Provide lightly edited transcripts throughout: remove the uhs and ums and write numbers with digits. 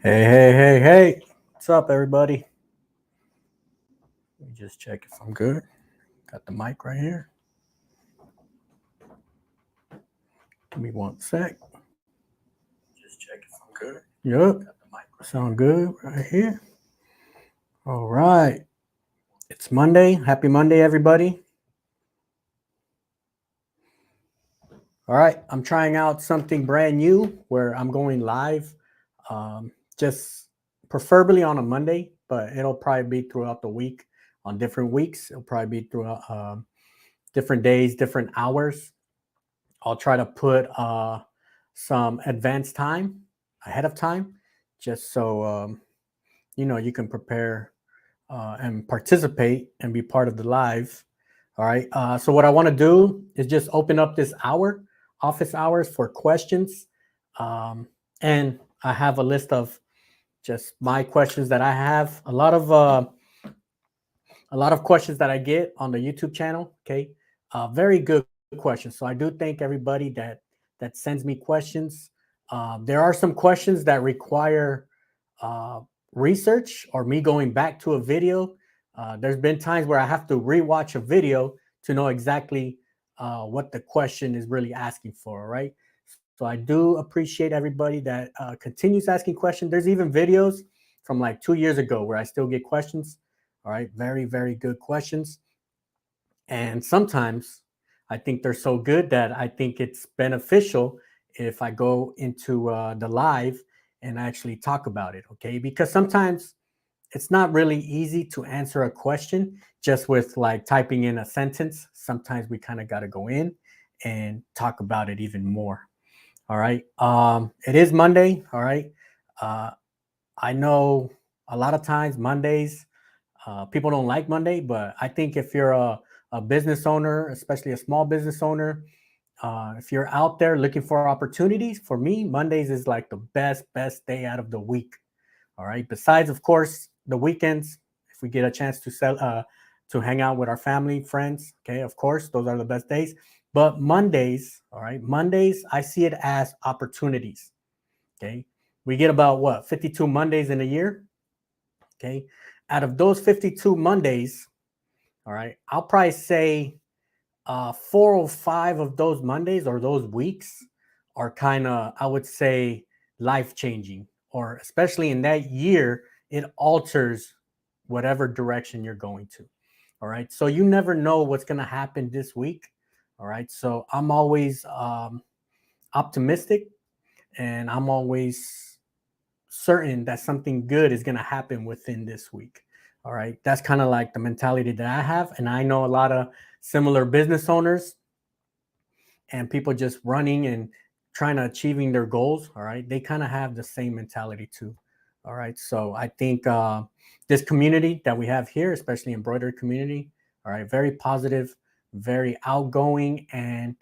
Hey. What's up, everybody? Let me just check if I'm good. Got the mic right here. Give me one sec. Just check if I'm good. Yep. Got the mic right Sound good right here. All right. It's Monday. Happy Monday, everybody. All right. I'm trying out something brand new where I'm going live. Just preferably on a Monday, but it'll probably be throughout the week on different weeks. It'll probably be throughout different days, different hours. I'll try to put some advanced time ahead of time, just so you can prepare and participate and be part of the live. All right. So what I want to do is just open up this hour, office hours, for questions, and I have a list of just my questions that I have. A lot of questions that I get on the YouTube channel. Okay, very good questions. So I do thank everybody that sends me questions. There are some questions that require research or me going back to a video. There's been times where I have to rewatch a video to know exactly what the question is really asking for, right? So I do appreciate everybody that continues asking questions. There's even videos from like 2 years ago where I still get questions. All right, very, very good questions. And sometimes I think they're so good that I think it's beneficial if I go into the live and actually talk about it, okay? Because sometimes it's not really easy to answer a question just with like typing in a sentence. Sometimes we kind of got to go in and talk about it even more. All right. It is Monday. All right. I know a lot of times Mondays, people don't like Monday, but I think if you're a business owner, especially a small business owner, if you're out there looking for opportunities, for me, Mondays is like the best day out of the week. All right. Besides, of course, the weekends, if we get a chance to hang out with our family, friends, okay, of course, those are the best days. But Mondays, all right, Mondays, I see it as opportunities. Okay. We get about what, 52 Mondays in a year. Okay. Out of those 52 Mondays, all right, I'll probably say 4 or 5 of those Mondays or those weeks are kind of, I would say, life changing, or especially in that year, it alters whatever direction you're going to. All right. So you never know what's going to happen this week. All right. So I'm always optimistic, and I'm always certain that something good is going to happen within this week. All right. That's kind of like the mentality that I have. And I know a lot of similar business owners and people just running and trying to achieving their goals. All right. They kind of have the same mentality too. All right. So I think this community that we have here, especially embroidery community, all right, very positive, very outgoing, and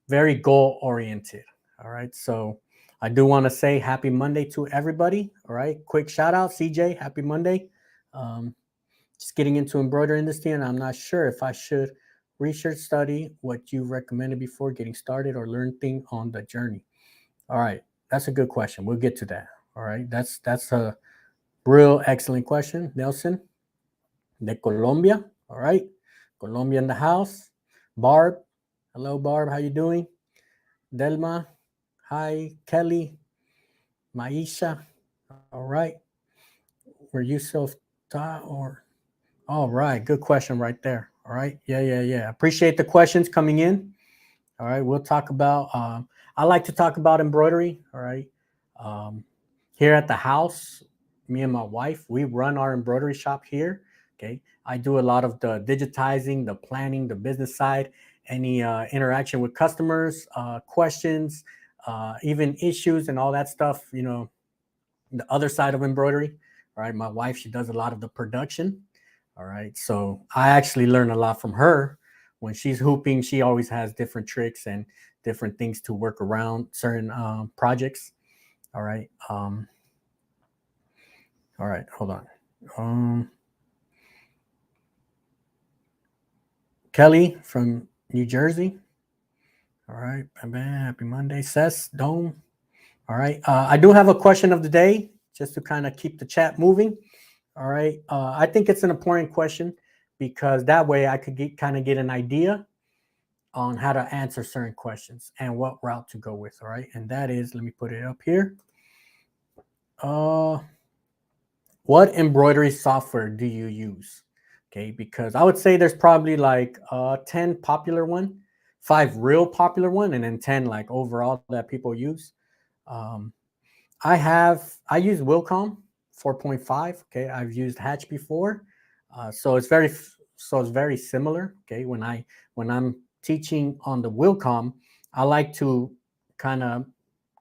very goal oriented. All right. So I do want to say happy Monday to everybody. All right. Quick shout out, CJ. Happy Monday. Just getting into embroidery industry, and I'm not sure if I should research study what you recommended before getting started or learn things on the journey. All right. That's a good question. We'll get to that. All right. That's a real excellent question. Nelson de Colombia. All right. Colombia in the house. Barb. Hello, Barb. How you doing? Delma. Hi, Kelly. Maisha. All right. Were you self-taught or? All right. Good question right there. All right. Yeah. Appreciate the questions coming in. All right. We'll talk about, I like to talk about embroidery. All right. Here at the house, me and my wife, we run our embroidery shop here. Okay. I do a lot of the digitizing, the planning, the business side, any interaction with customers, questions, even issues and all that stuff, the other side of embroidery. All right. My wife, she does a lot of the production. All right. So I actually learn a lot from her. When she's hooping, she always has different tricks and different things to work around certain projects. All right. All right. Hold on. Kelly from New Jersey. All right. Happy Monday. Seth Dome. All right. I do have a question of the day just to kind of keep the chat moving. All right. I think it's an important question because that way I could kind of get an idea on how to answer certain questions and what route to go with. All right. And that is, let me put it up here. What embroidery software do you use? Okay, because I would say there's probably like 10 popular one, 5 real popular one, and then 10 like overall that people use. I use Wilcom 4.5. Okay, I've used Hatch before, so it's very similar. Okay, when I'm teaching on the Wilcom, I like to kind of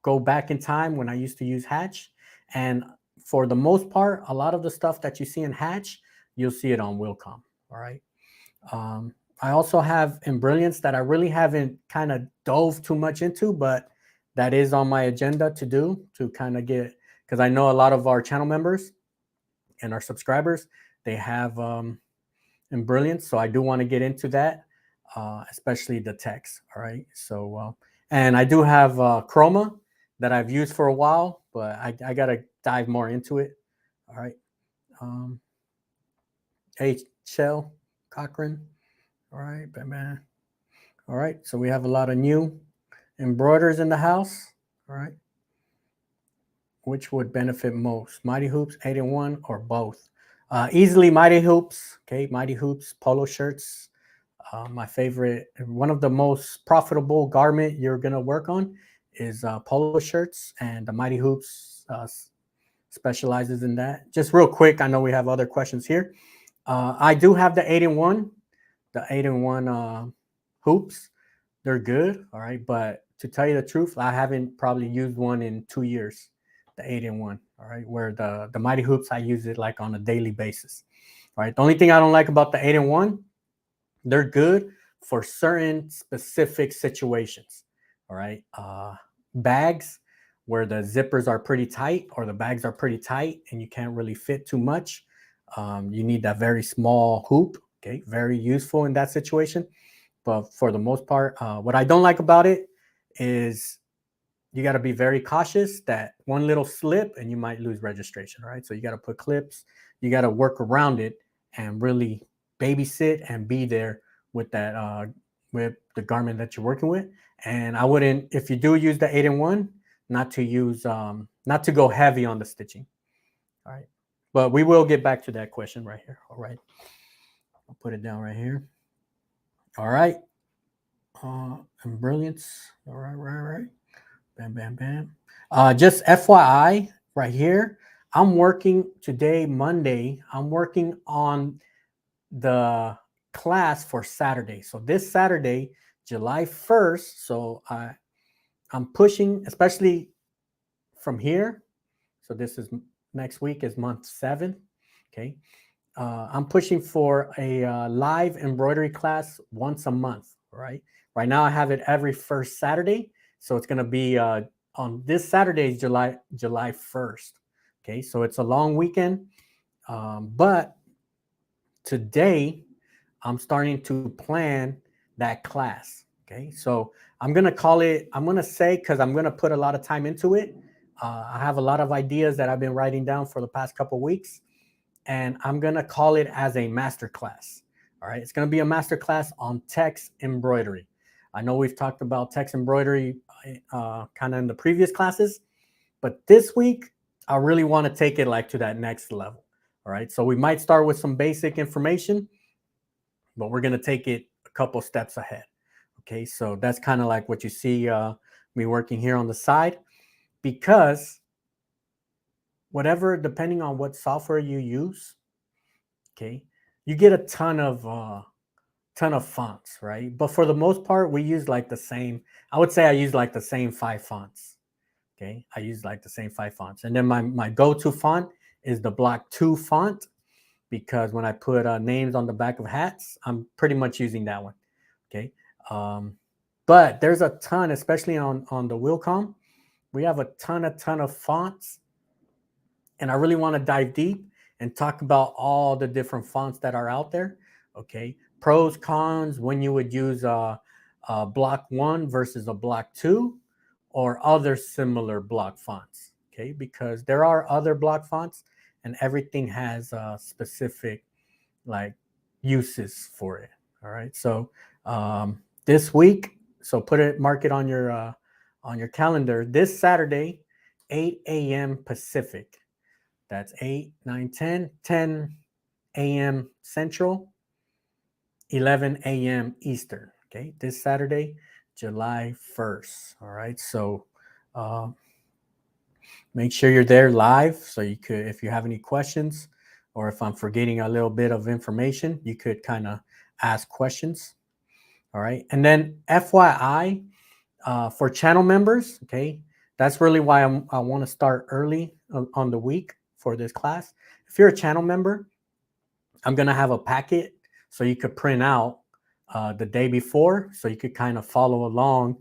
go back in time when I used to use Hatch, and for the most part, a lot of the stuff that you see in Hatch, you'll see it on Wilcom. All right. I also have Embrilliance that I really haven't kind of dove too much into, but that is on my agenda to do, to kind of get, because I know a lot of our channel members and our subscribers, they have Embrilliance. So I do want to get into that, especially the text. All right. So, and I do have Chroma that I've used for a while, but I got to dive more into it. All right. Shell, Cochran. All right. Bam, bam. All right. So we have a lot of new embroiderers in the house. All right. Which would benefit most? Mighty Hoops, 8-in-1, or both? Easily Mighty Hoops. Okay. Mighty Hoops, polo shirts. My favorite, one of the most profitable garment you're going to work on is polo shirts, and the Mighty Hoops specializes in that. Just real quick, I know we have other questions here. I do have the 8-in-1, the 8-in-1 hoops. They're good, all right, but to tell you the truth, I haven't probably used one in 2 years, the 8-in-1, all right, where the Mighty Hoops, I use it like on a daily basis, all right. The only thing I don't like about the 8-in-1, they're good for certain specific situations, all right. Bags where the zippers are pretty tight or the bags are pretty tight and you can't really fit too much. You need that very small hoop, okay, very useful in that situation. But for the most part, what I don't like about it is you got to be very cautious that one little slip and you might lose registration, right? So you got to put clips, you got to work around it and really babysit and be there with that, with the garment that you're working with. And I wouldn't, if you do use the 8-in-1, not to go heavy on the stitching. All right. But we will get back to that question right here. All right. I'll put it down right here. All right. And Brilliance. All right. Bam, bam, bam. Just FYI, right here, I'm working today, Monday. I'm working on the class for Saturday. So this Saturday, July 1st. So I'm pushing, especially from here. So this is next week is month 7. Okay. I'm pushing for a live embroidery class once a month. Right. Right now I have it every first Saturday. So it's going to be on this Saturday, July 1st. Okay. So it's a long weekend. But today I'm starting to plan that class. Okay. So I'm going to call it, I'm going to say, because I'm going to put a lot of time into it. I have a lot of ideas that I've been writing down for the past couple of weeks, and I'm going to call it as a master class. All right. It's going to be a master class on text embroidery. I know we've talked about text embroidery kind of in the previous classes, but this week I really want to take it like to that next level. All right. So we might start with some basic information, but we're going to take it a couple steps ahead. Okay. So that's kind of like what you see me working here on the side, because whatever, depending on what software you use, okay, you get a ton of fonts, right? But for the most part, we use like the same, I would say I use like the same 5 fonts. Okay. I use like the same 5 fonts. And then my go-to font is the Block 2 font, because when I put names on the back of hats, I'm pretty much using that one. Okay. But there's a ton, especially on the Wilcom, we have a ton of fonts. And I really want to dive deep and talk about all the different fonts that are out there. Okay. Pros, cons, when you would use a Block 1 versus a Block 2, or other similar block fonts, okay? Because there are other block fonts and everything has specific like uses for it. All right. So this week, so mark it on your calendar. This Saturday, 8 a.m. Pacific. That's 8, 9, 10 a.m. Central, 11 a.m. Eastern. Okay. This Saturday, July 1st. All right. So make sure you're there live. So you could, if you have any questions, or if I'm forgetting a little bit of information, you could kind of ask questions. All right. And then FYI, for channel members, okay, that's really why I want to start early on the week for this class. If you're a channel member, I'm going to have a packet so you could print out the day before, so you could kind of follow along.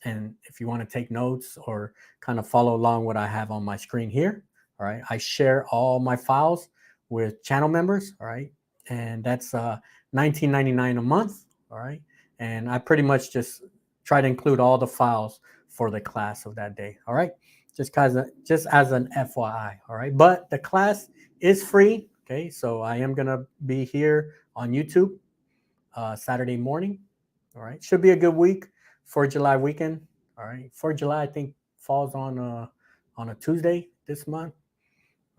And if you want to take notes or kind of follow along what I have on my screen here, all right, I share all my files with channel members, all right, and that's $19.99 a month, all right, and I pretty much just try to include all the files for the class of that day, all right, just as an FYI, all right, but the class is free, okay, so I am gonna be here on YouTube Saturday morning, all right, should be a good week for July weekend, all right, 4th of July I think falls on a Tuesday this month.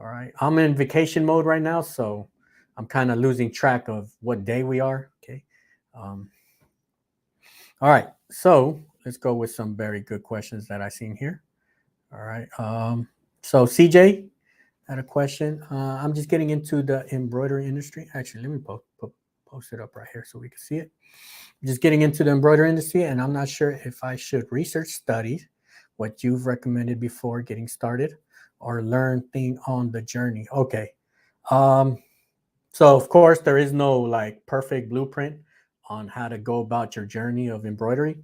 All right. I'm in vacation mode right now, so I'm kind of losing track of what day we are. Okay. All right. So let's go with some very good questions that I've seen here. All right. So CJ had a question. I'm just getting into the embroidery industry. Actually, let me post it up right here so we can see it. I'm just getting into the embroidery industry, and I'm not sure if I should research study what you've recommended before getting started, or learn thing on the journey. Okay. So of course there is no like perfect blueprint on how to go about your journey of embroidery.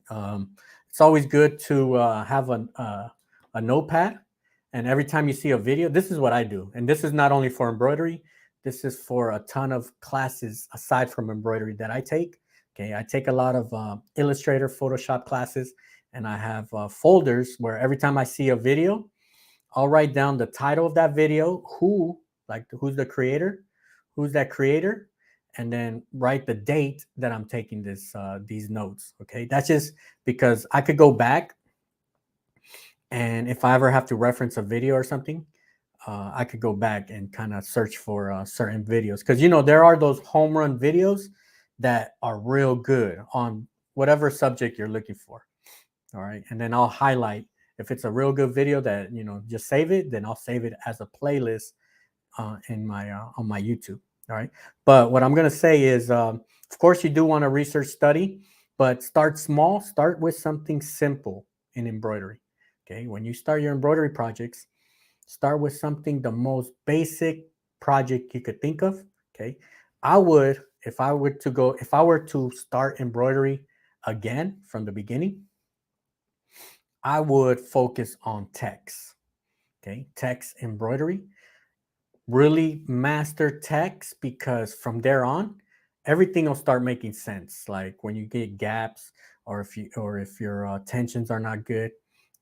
It's always good to have a notepad, and every time you see a video, this is what I do. And this is not only for embroidery, this is for a ton of classes aside from embroidery that I take. Okay, I take a lot of Illustrator, Photoshop classes, and I have folders where every time I see a video, I'll write down the title of that video, who's the creator, who's that creator, and then write the date that I'm taking these notes. Okay, that's just because I could go back, and if I ever have to reference a video or something, I could go back and kind of search for certain videos, because there are those home run videos that are real good on whatever subject you're looking for. All right, and then I'll highlight. If it's a real good video that just save it, then I'll save it as a playlist in my on my YouTube. All right, but what I'm gonna say is, of course, you do want to research study, but start small. Start with something simple in embroidery. Okay, when you start your embroidery projects, start with something the most basic project you could think of. Okay, I would, if I were to start embroidery again from the beginning, I would focus on text. Okay, text embroidery. Really master text, because from there on, everything will start making sense. Like when you get gaps, or if your tensions are not good,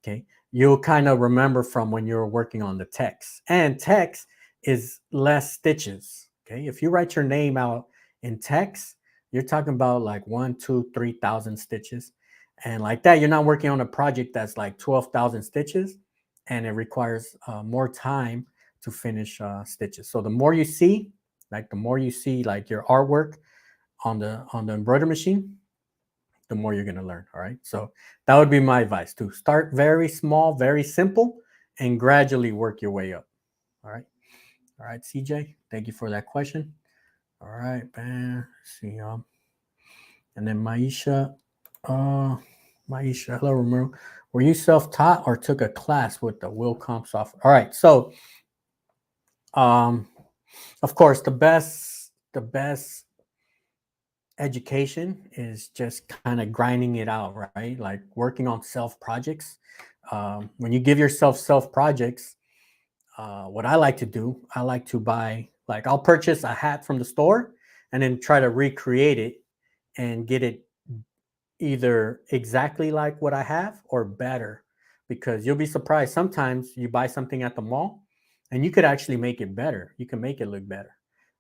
okay, you'll kind of remember from when you're working on the text. And text is less stitches. Okay, if you write your name out in text, you're talking about like 1, 2, 3,000 stitches. And like that, you're not working on a project that's like 12,000 stitches, and it requires more time to finish stitches. So the more you see, like your artwork on the embroidery machine, the more you're going to learn. All right. So that would be my advice, to start very small, very simple, and gradually work your way up. All right. All right, CJ, thank you for that question. All right, man. Let's see. And then Maisha, hello, Romero. Were you self-taught or took a class with the Will Comp software? All right, so of course, the best education is just kind of grinding it out, right? Like working on self projects. When you give yourself self projects, what I like to do, I like to buy, like I'll purchase a hat from the store and then try to recreate it and get it either exactly like what I have or better, because you'll be surprised. Sometimes you buy something at the mall and you could actually make it better. You can make it look better.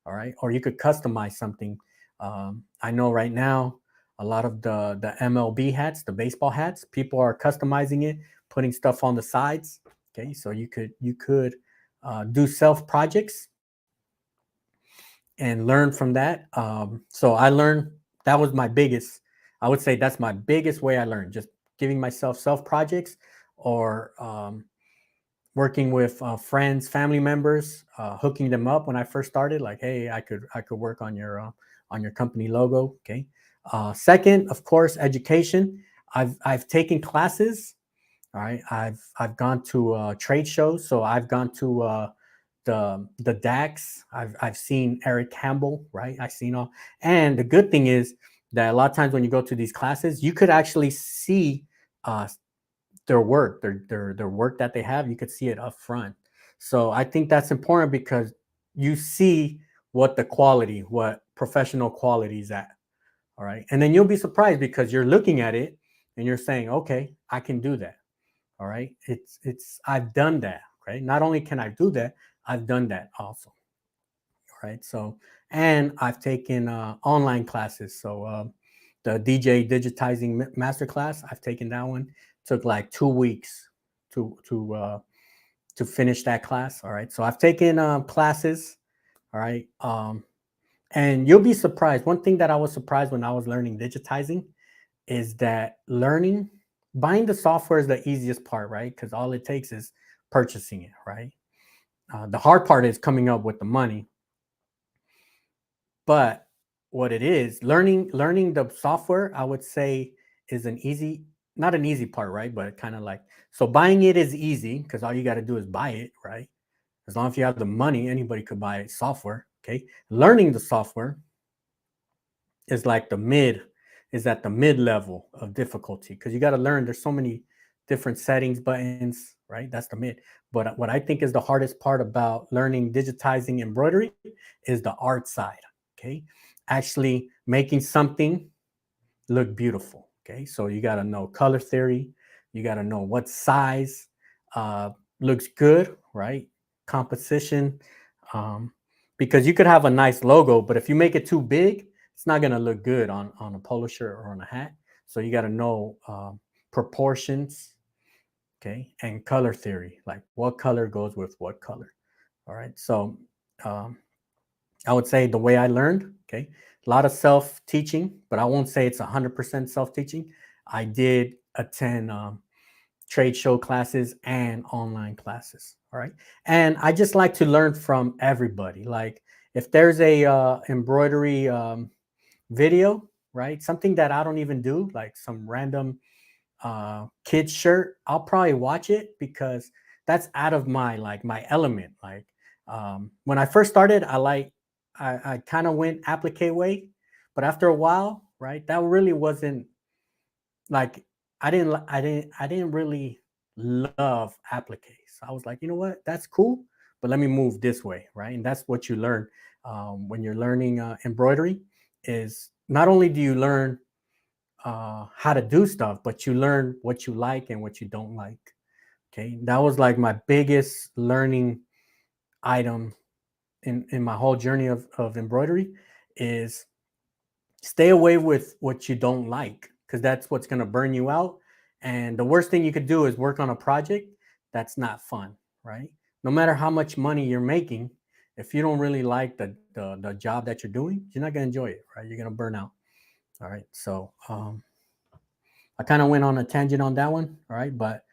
All right. Or you could customize something. I know right now, a lot of the MLB hats, the baseball hats, people are customizing it, putting stuff on the sides. Okay. So you could do self projects and learn from that. So I learned, that was my biggest, I would say that's my biggest way I learned, just giving myself self projects, or working with friends, family members, hooking them up when I first started. Like, hey, I could work on your company logo. Okay. Second, of course, education. I've taken classes. All right. I've gone to trade shows. So I've gone to the DAX. I've seen Eric Campbell, right? I've seen all. And the good thing is that a lot of times when you go to these classes, you could actually see uh, their work, their work that they have. You could see it up front. So I think that's important, because you see what the quality, what professional quality is at. All right. And then you'll be surprised, because you're looking at it and you're saying, okay, I can do that. All right. It's I've done that. Right. Not only can I do that, I've done that also. All right. So, and I've taken online classes. So the DJ digitizing masterclass, I've taken that one. Took like 2 weeks to finish that class. All right. So I've taken classes. All right. And you'll be surprised. One thing that I was surprised when I was learning digitizing is that buying the software is the easiest part, right? Because all it takes is purchasing it, right? The hard part is coming up with the money. But what it is, learning the software, I would say, is not an easy part, right? But kind of like, so buying it is easy, because all you got to do is buy it, right? As long as you have the money, anybody could buy software. Okay. Learning the software is like at the mid level of difficulty, because you got to learn. There's so many different settings, buttons, right? That's the mid. But what I think is the hardest part about learning digitizing embroidery is the art side. Okay. Actually making something look beautiful. Okay. So you got to know color theory. You got to know what size looks good, right? Composition. Um, because you could have a nice logo, but if you make it too big, it's not going to look good on a polo shirt or on a hat. So you got to know proportions, okay, and color theory, like what color goes with what color. All right. So um, I would say the way I learned, okay, a lot of self teaching, but I won't say it's 100% self teaching. I did attend trade show classes and online classes. All right. And I just like to learn from everybody. Like if there's a embroidery video, right? Something that I don't even do, like some random kid's shirt, I'll probably watch it, because that's out of my element. Like when I first started, I kind of went applique way, but after a while, right, that really wasn't like, I didn't really love applique. So I was like, you know what, that's cool, but let me move this way, right? And that's what you learn when you're learning embroidery. Is not only do you learn how to do stuff, but you learn what you like and what you don't like. Okay, that was like my biggest learning item in my whole journey of embroidery, is stay away with what you don't like, because that's what's going to burn you out. And the worst thing you could do is work on a project that's not fun, right? No matter how much money you're making, if you don't really like the job that you're doing, you're not going to enjoy it, right? You're going to burn out. All right. So I kind of went on a tangent on that one. All right. But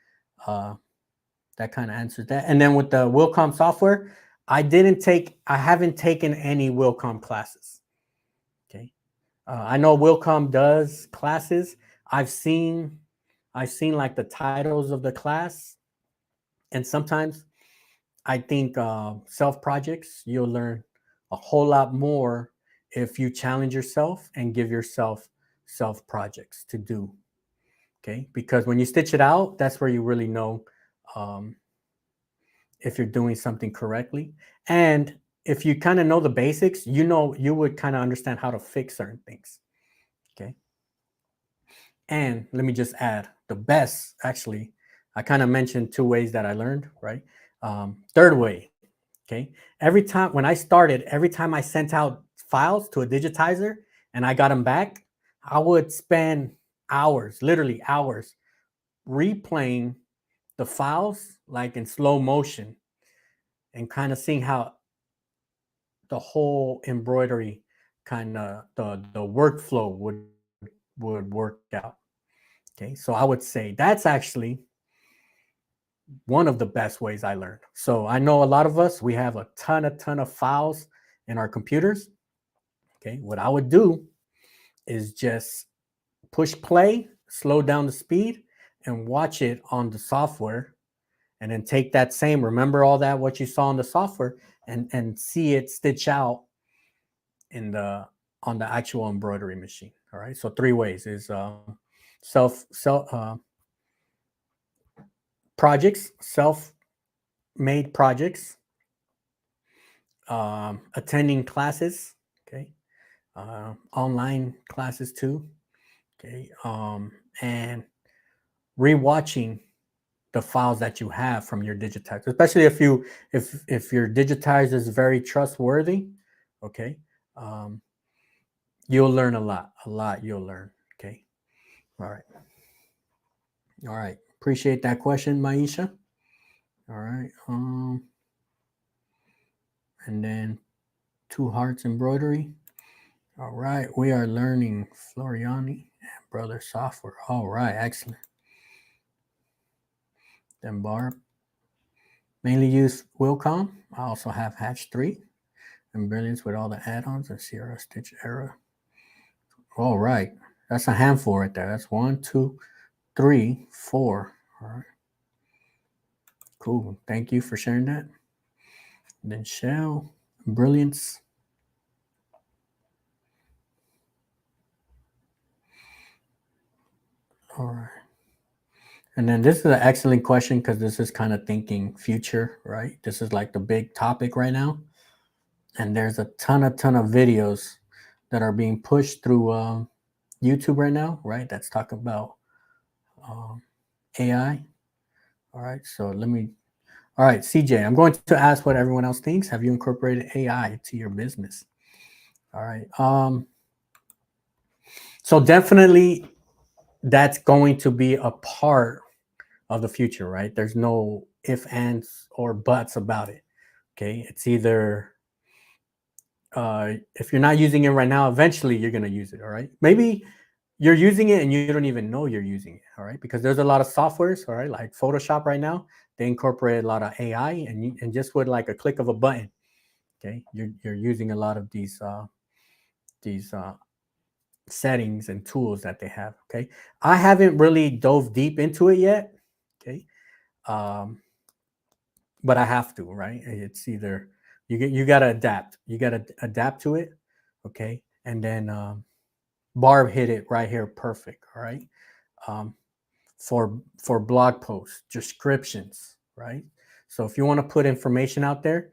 that kind of answers that. And then with the Wilcom software, I haven't taken any Wilcom classes. Okay. I know Wilcom does classes. I've seen like the titles of the class, and sometimes I think self projects, you'll learn a whole lot more if you challenge yourself and give yourself self projects to do. Okay, because when you stitch it out, that's where you really know um, if you're doing something correctly. And if you kind of know the basics, you would kind of understand how to fix certain things. Okay. And let me just add the best, actually, I kind of mentioned 2 ways that I learned, right? Third way, okay? Every time when I started, every time I sent out files to a digitizer and I got them back, I would spend hours, literally hours, replaying the files like in slow motion and kind of seeing how the whole embroidery kind of the workflow would work out. Okay, so I would say that's actually one of the best ways I learned. So I know a lot of us, we have a ton of files in our computers. Okay, what I would do is just push play, slow down the speed, and watch it on the software, and then take that same, remember all that what you saw on the software, and see it stitch out in the on the actual embroidery machine. All right, so 3 ways is self projects, self-made projects, attending classes, okay, online classes too, okay, and rewatching the files that you have from your digitizer, especially if your digitizer is very trustworthy, okay, um, you'll learn a lot you'll learn, okay. All right, appreciate that question, Maisha. All right, and then Two Hearts Embroidery. All right, we are learning Floriani and Brother software. All right, excellent. Then Barb. Mainly use Wilcom. I also have Hatch 3 and Brilliance with all the add-ons and Sierra Stitch Era. All right, that's a handful right there. That's 1, 2, 3, 4. All right, cool. Thank you for sharing that. And then Shell, Brilliance. All right. And then this is an excellent question because this is kind of thinking future, right? This is like the big topic right now. And there's a ton of videos that are being pushed through YouTube right now, right? That's talking about AI. All right. So all right, CJ, I'm going to ask what everyone else thinks. Have you incorporated AI to your business? All right. So definitely that's going to be a part of the future, right? There's no if, ands, or buts about it. Okay. It's either if you're not using it right now, eventually you're going to use it. All right. Maybe you're using it and you don't even know you're using it. All right. Because there's a lot of softwares, all right, like Photoshop right now, they incorporate a lot of AI and just with like a click of a button, okay, you're using a lot of these settings and tools that they have. Okay. I haven't really dove deep into it yet. Okay. But I have to, right? It's either you got to adapt. You got to adapt to it. Okay. And then Barb hit it right here, perfect. All right, for blog posts, descriptions, right? So if you want to put information out there,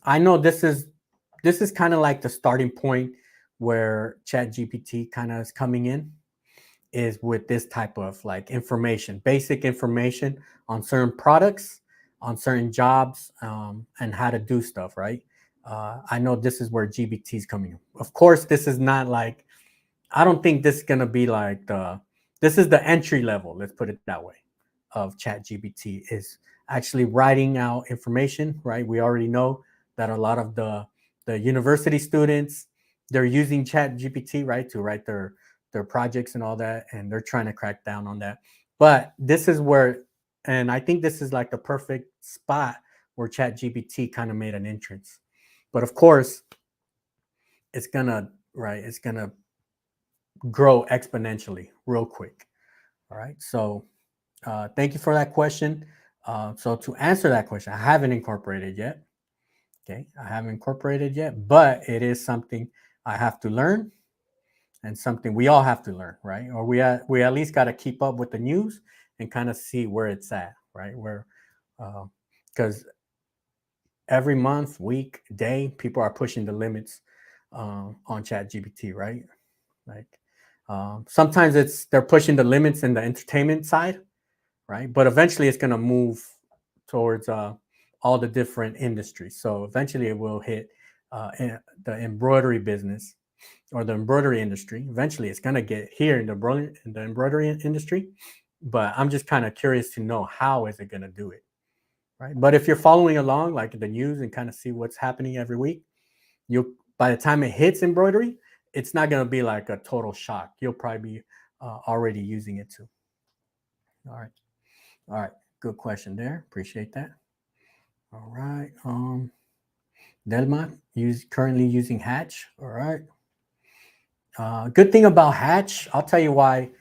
I know this is kind of like the starting point where Chat GPT kind of is coming in, is with this type of like information, basic information on certain products, on certain jobs, and how to do stuff, right? I know this is where GPT is coming in. Of course, this is not like, I don't think this is going to be like this is the entry level, let's put it that way, of Chat GPT, is actually writing out information, right? We already know that a lot of the university students, they're using Chat GPT, right, to write their projects and all that, and they're trying to crack down on that. But this is where, and I think this is like the perfect spot where Chat GPT kind of made an entrance. But of course, it's gonna, right, it's gonna grow exponentially real quick. All right. So thank you for that question. So to answer that question, I haven't incorporated yet. Okay. I haven't incorporated yet, but it is something I have to learn and something we all have to learn, right? Or we at least got to keep up with the news and kind of see where it's at, right? Where, because every month, week, day, people are pushing the limits on Chat GPT, right? Like Sometimes they're pushing the limits in the entertainment side, right? But eventually it's going to move towards all the different industries. So eventually it will hit the embroidery business or the embroidery industry. Eventually it's going to get here in the embroidery industry. But I'm just kind of curious to know how is it going to do it, right? But if you're following along like the news and kind of see what's happening every week, you'll, by the time it hits embroidery, it's not going to be like a total shock. You'll probably be already using it too. All right. Good question there. Appreciate that. All right. Delma currently using Hatch. All right. Good thing about Hatch, I'll tell you why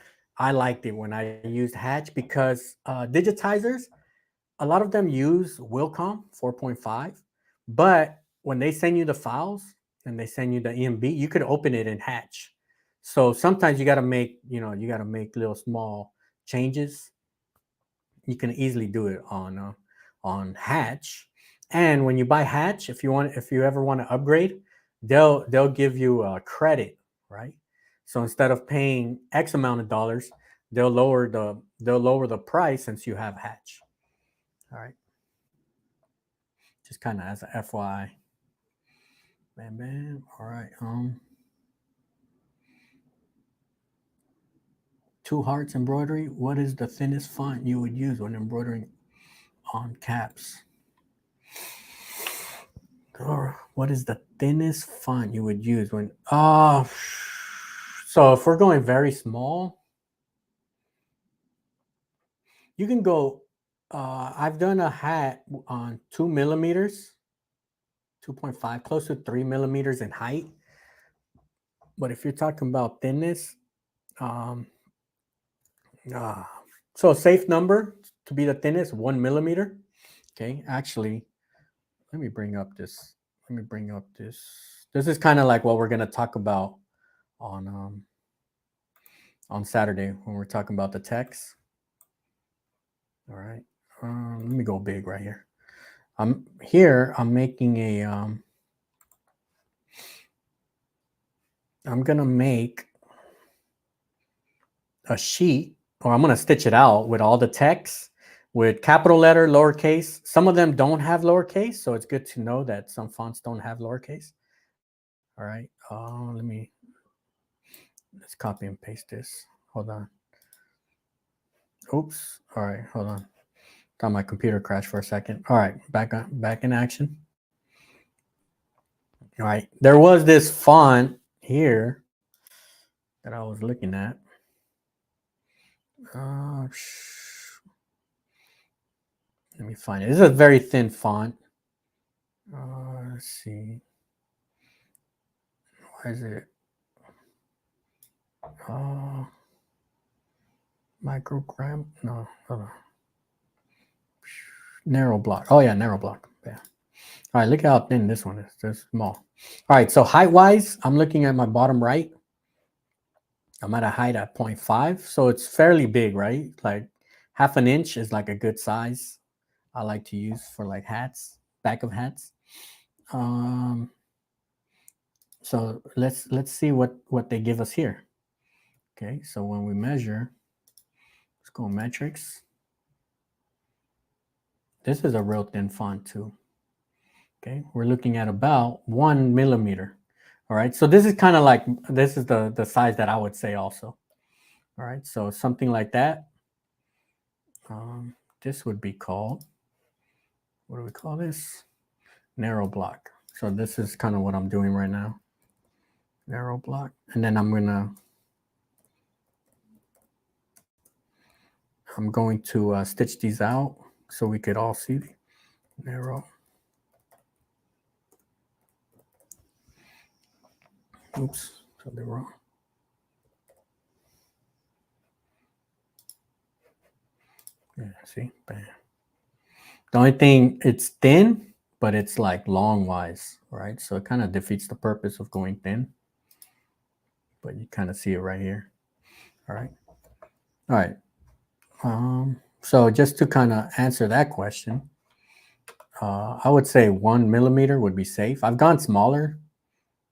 I liked it when I used Hatch, because digitizers, a lot of them use Wilcom 4.5, but when they send you the files and they send you the EMB, you could open it in Hatch. So sometimes you got to make little small changes. You can easily do it on Hatch. And when you buy Hatch, if you ever want to upgrade, they'll give you a credit, right? So instead of paying X amount of dollars, they'll lower the price since you have Hatch. All right. Just kind of as an FYI. Bam, bam. All right. Two Hearts Embroidery. What is the thinnest font you would use when embroidering on caps? Or what is the thinnest font you would use when? So if we're going very small, you can go. I've done a hat on 2 millimeters, 2.5, close to 3 millimeters in height. But if you're talking about thinness, so a safe number to be the thinnest, 1 millimeter. Okay, actually, let me bring up this. This is kind of like what we're gonna talk about on Saturday when we're talking about the text. All right, let me go big right here. I'm making a I'm gonna make a sheet, or I'm gonna stitch it out with all the text with capital letter, lowercase. Some of them don't have lowercase, so it's good to know that some fonts don't have lowercase. All right, let's copy and paste this. Hold on. Oops. All right, hold on. Thought my computer crashed for a second. All right, back in action. All right, there was this font here that I was looking at. Let me find it. This is a very thin font. Let's see. Why is it? Microgram? No, hold on. Narrow block. Oh yeah, narrow block. Yeah. All right, look how thin this one is. It's small. All right, so height-wise, I'm looking at my bottom right. I'm at a height at 0.5, so it's fairly big, right? Like 1/2 inch is like a good size. I like to use for like hats, back of hats. So let's see what they give us here. Okay, so when we measure, let's go metrics. This is a real thin font too. Okay, we're looking at about 1 millimeter. All right, so this is kind of like, this is the size that I would say also. All right, so something like that. This would be called, what do we call this? Narrow block. So this is kind of what I'm doing right now. Narrow block. And then I'm going to stitch these out so we could all see the narrow. Oops, something wrong. Yeah, see, bam. The only thing, it's thin, but it's like long wise, right? So it kind of defeats the purpose of going thin. But you kind of see it right here. All right. All right. So just to kind of answer that question, I would say 1 millimeter would be safe. I've gone smaller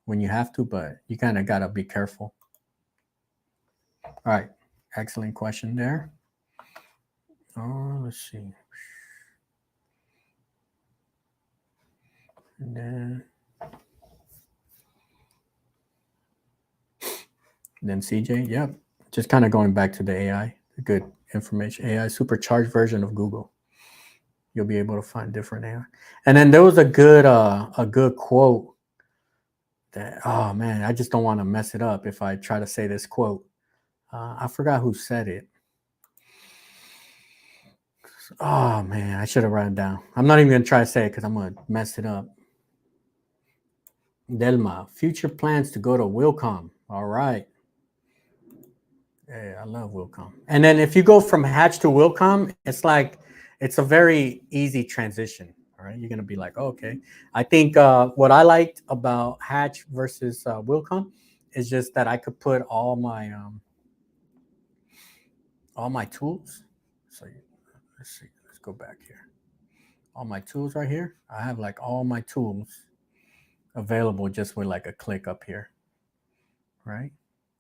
when you have to, but you kind of got to be careful. All right. Excellent question there. Oh, let's see. And then CJ, yep. Just kind of going back to the AI, good information. AI supercharged version of Google. You'll be able to find different AI. And then there was a good quote that, oh man, I just don't want to mess it up if I try to say this quote. I forgot who said it. Oh man, I should have written it down. I'm not even gonna try to say it because I'm gonna mess it up. Delma, future plans to go to Wilcom. All right. Yeah, I love Wilcom. And then if you go from Hatch to Wilcom, it's a very easy transition. All right, you're gonna be like, oh, okay. I think what I liked about Hatch versus Wilcom is just that I could put all my tools. So let's see. Let's go back here. All my tools right here. I have like all my tools available just with like a click up here, right?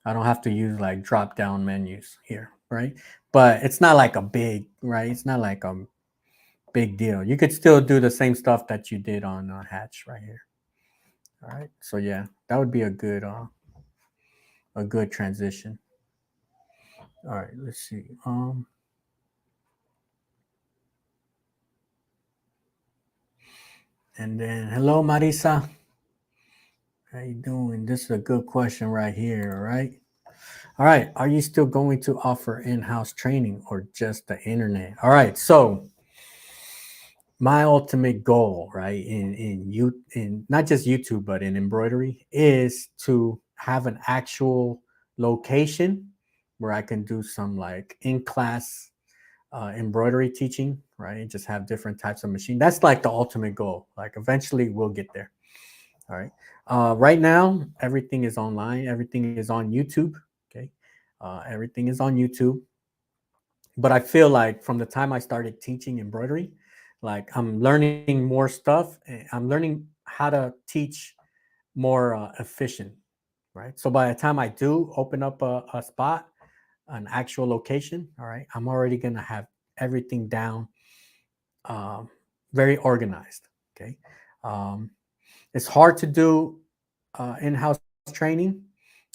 I don't have to use like drop down menus here, right? But it's not like a big, right? It's not like a big deal. You could still do the same stuff that you did on Hatch right here. All right. So yeah, that would be a good transition. All right. Let's see. And then hello, Marisa. How you doing? This is a good question right here. All right. All right. Are you still going to offer in-house training or just the internet? All right. So my ultimate goal, right, in not just YouTube but in embroidery is to have an actual location where I can do some like in-class embroidery teaching, right? Just have different types of machine. That's like the ultimate goal. Like eventually we'll get there. All right. Right now, everything is online. Everything is on YouTube. Okay. Everything is on YouTube. But I feel like from the time I started teaching embroidery, like I'm learning more stuff. I'm learning how to teach more efficient, right? So by the time I do open up a spot, an actual location, all right, I'm already gonna have everything down, um, very organized. Okay, it's hard to do in-house training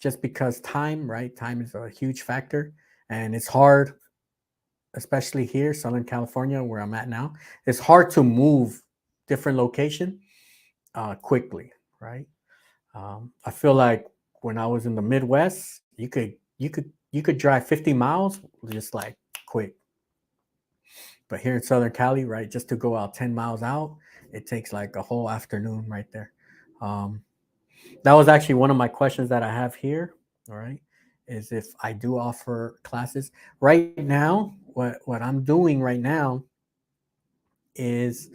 just because time, right? Time is a huge factor, and it's hard, especially here, Southern California, where I'm at now. It's hard to move different location quickly, right? I feel like when I was in the Midwest, you could drive 50 miles just like quick. But here in Southern Cali, right, just to go out 10 miles out, it takes like a whole afternoon right there. Um, that was actually one of my questions that I have here. All right, is if I do offer classes right now. What I'm doing right now is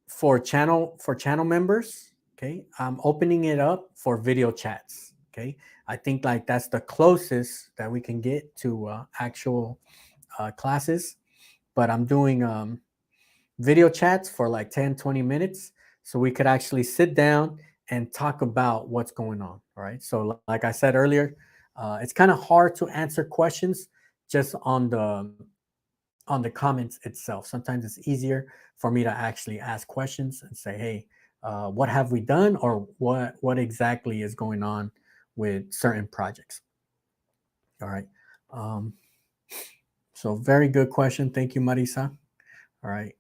for channel members. Okay, I'm opening it up for video chats. Okay, I think like that's the closest that we can get to actual classes. But I'm doing video chats for like 10-20 minutes so we could actually sit down and talk about what's going on. All right. So like I said earlier, it's kind of hard to answer questions just on the comments itself. Sometimes it's easier for me to actually ask questions and say, hey, what have we done, or what exactly is going on with certain projects. All right. Um, so very good question. Thank you, Marisa. All right.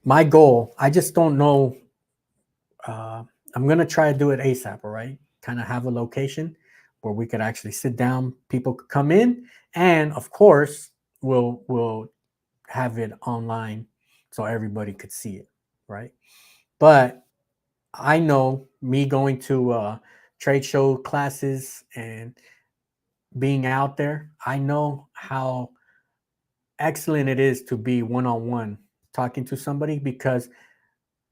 My goal, I just don't know. I'm going to try to do it ASAP. All right. Kind of have a location where we could actually sit down, people could come in, and of course, we'll have it online so everybody could see it. Right. But I know me going to trade show classes and being out there, I know how excellent it is to be one on one talking to somebody, because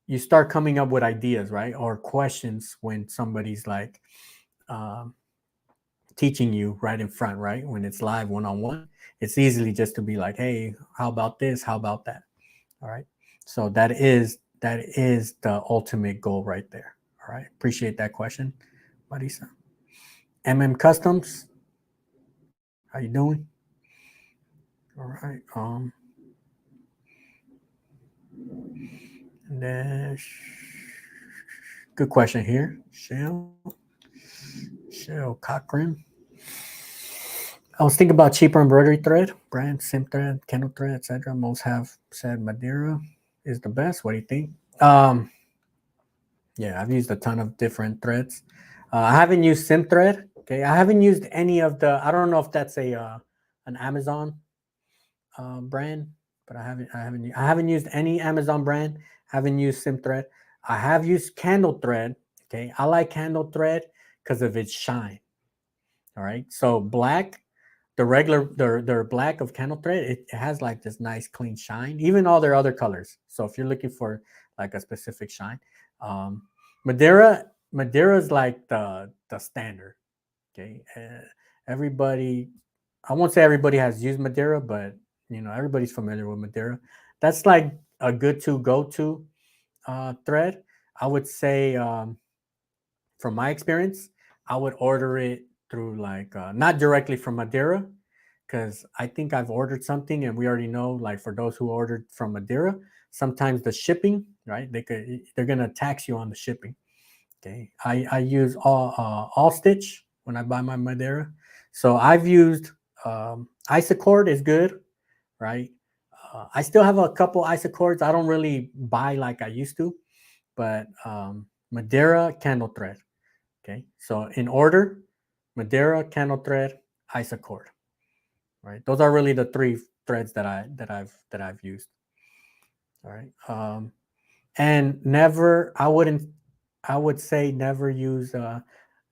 you start coming up with ideas, right? Or questions when somebody's like um, teaching you right in front, right? When it's live one on one, it's easily just to be like, hey, how about this? How about that? All right. So that is the ultimate goal right there. All right. Appreciate that question, Marisa. Customs. How you doing? All right. And then good question here. Shell Cochran. I was thinking about cheaper embroidery thread, brand, sim thread, candle thread, etc. Most have said Madeira is the best. What do you think? Yeah, I've used a ton of different threads. I haven't used sim thread. Okay, I haven't used any of the. I don't know if that's a an Amazon brand, but I haven't used any Amazon brand. Haven't used sim thread. I have used candle thread. Okay, I like candle thread because of its shine. All right, so black, the regular, the black of candle thread, it has like this nice clean shine. Even all their other colors. So if you're looking for like a specific shine, Madeira is like the standard. Okay, everybody, I won't say everybody has used Madeira, but you know everybody's familiar with Madeira. That's like a good to go to thread. I would say, from my experience, I would order it through like not directly from Madeira, because I think I've ordered something and we already know, like for those who ordered from Madeira, sometimes the shipping, right? They're gonna tax you on the shipping. Okay, I use AllStitch when I buy my Madeira. So I've used Isocord is good, right? I still have a couple Isocords. I don't really buy like I used to, but Madeira candle thread. Okay, so in order, Madeira candle thread, Isocord. Right, those are really the three threads that I've used. All right, and never, I would say never use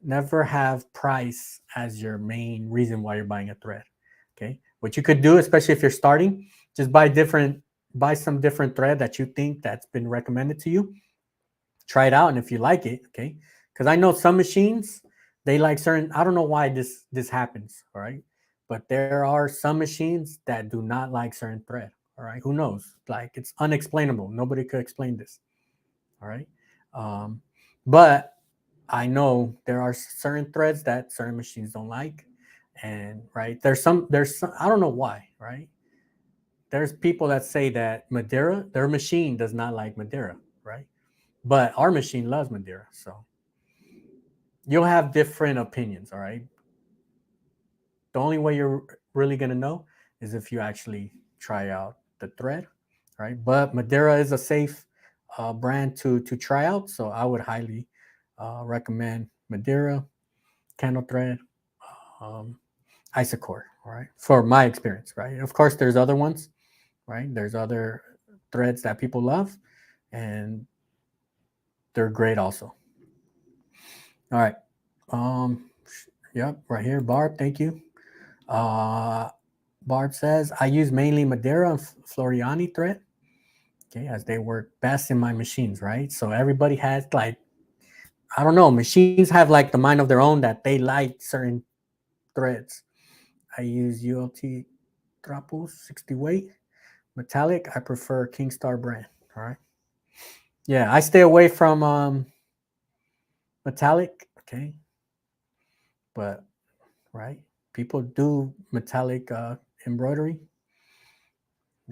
never have price as your main reason why you're buying a thread. Okay, what you could do, especially if you're starting, just buy some different thread that you think that's been recommended to you. Try it out, and if you like it, okay, because I know some machines, they like certain, I don't know why this happens, all right, but there are some machines that do not like certain thread. All right, who knows, like it's unexplainable, nobody could explain this. All right, um, but I know there are certain threads that certain machines don't like, and right, there's some, I don't know why, right? There's people that say that Madeira, their machine does not like Madeira, right? But our machine loves Madeira, so you'll have different opinions. All right, the only way you're really gonna know is if you actually try out the thread, right? But Madeira is a safe brand to try out, so I would highly recommend Madeira, candle thread, um, Isocord, all right, for my experience, right? Of course, there's other ones, right? There's other threads that people love, and they're great also. All right. Um, yep, right here, Barb. Thank you. Uh, Barb says I use mainly Madeira and Floriani thread. Okay, as they work best in my machines, right? So everybody has like, I don't know, machines have like the mind of their own that they like certain threads. I use ULT Trapos 60 weight metallic. I prefer Kingstar brand. All right. Yeah, I stay away from metallic. Okay, but right, people do metallic embroidery.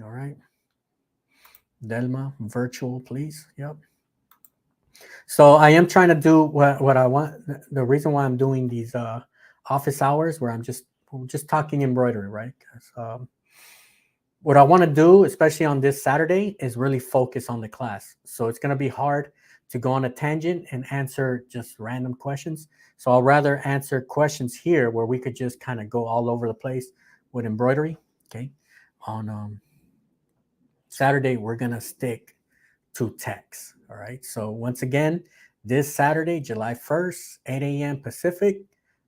All right. Delma, virtual, please. Yep. So I am trying to do what I want. The reason why I'm doing these office hours where I'm just talking embroidery, right? What I want to do, especially on this Saturday, is really focus on the class. So it's going to be hard to go on a tangent and answer just random questions. So I'll rather answer questions here where we could just kind of go all over the place with embroidery. Okay. On Saturday, we're going to stick to text. All right. So once again, this Saturday, July 1st, 8 a.m. Pacific.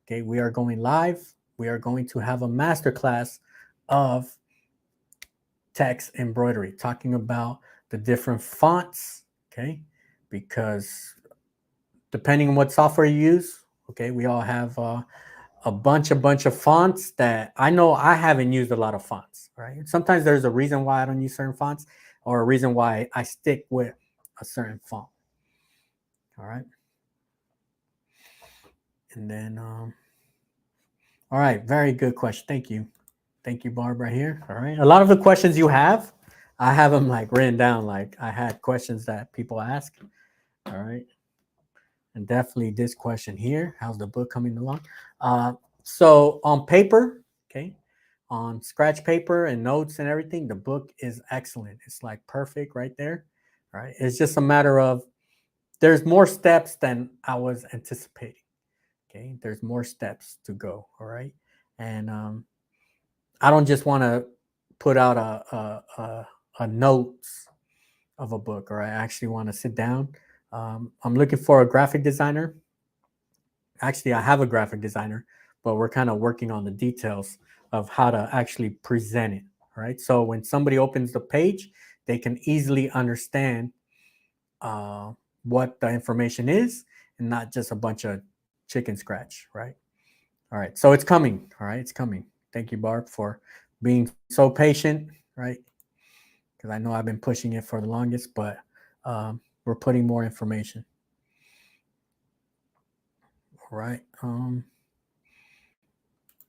Okay, we are going live. We are going to have a masterclass of text embroidery, talking about the different fonts. Okay, because depending on what software you use, okay, we all have a bunch of fonts that I know I haven't used a lot of fonts. Right. Sometimes there's a reason why I don't use certain fonts, or a reason why I stick with a certain font. All right. And then All right, very good question. Thank you. Thank you, Barb, right here. All right. A lot of the questions you have, I have them like written down. Like I had questions that people ask. All right. And definitely this question here. How's the book coming along? So on paper, okay, on scratch paper and notes and everything, the book is excellent. It's like perfect right there. All right. It's just a matter of there's more steps than I was anticipating. Okay. There's more steps to go. All right. And I don't just want to put out a notes of a book, or I actually want to sit down. I'm looking for a graphic designer. Actually, I have a graphic designer, but we're kind of working on the details of how to actually present it. Right. So when somebody opens the page, they can easily understand uh, what the information is and not just a bunch of chicken scratch. Right. All right. So it's coming. All right. It's coming. Thank you, Barb, for being so patient. Right. Because I know I've been pushing it for the longest, but we're putting more information. All right.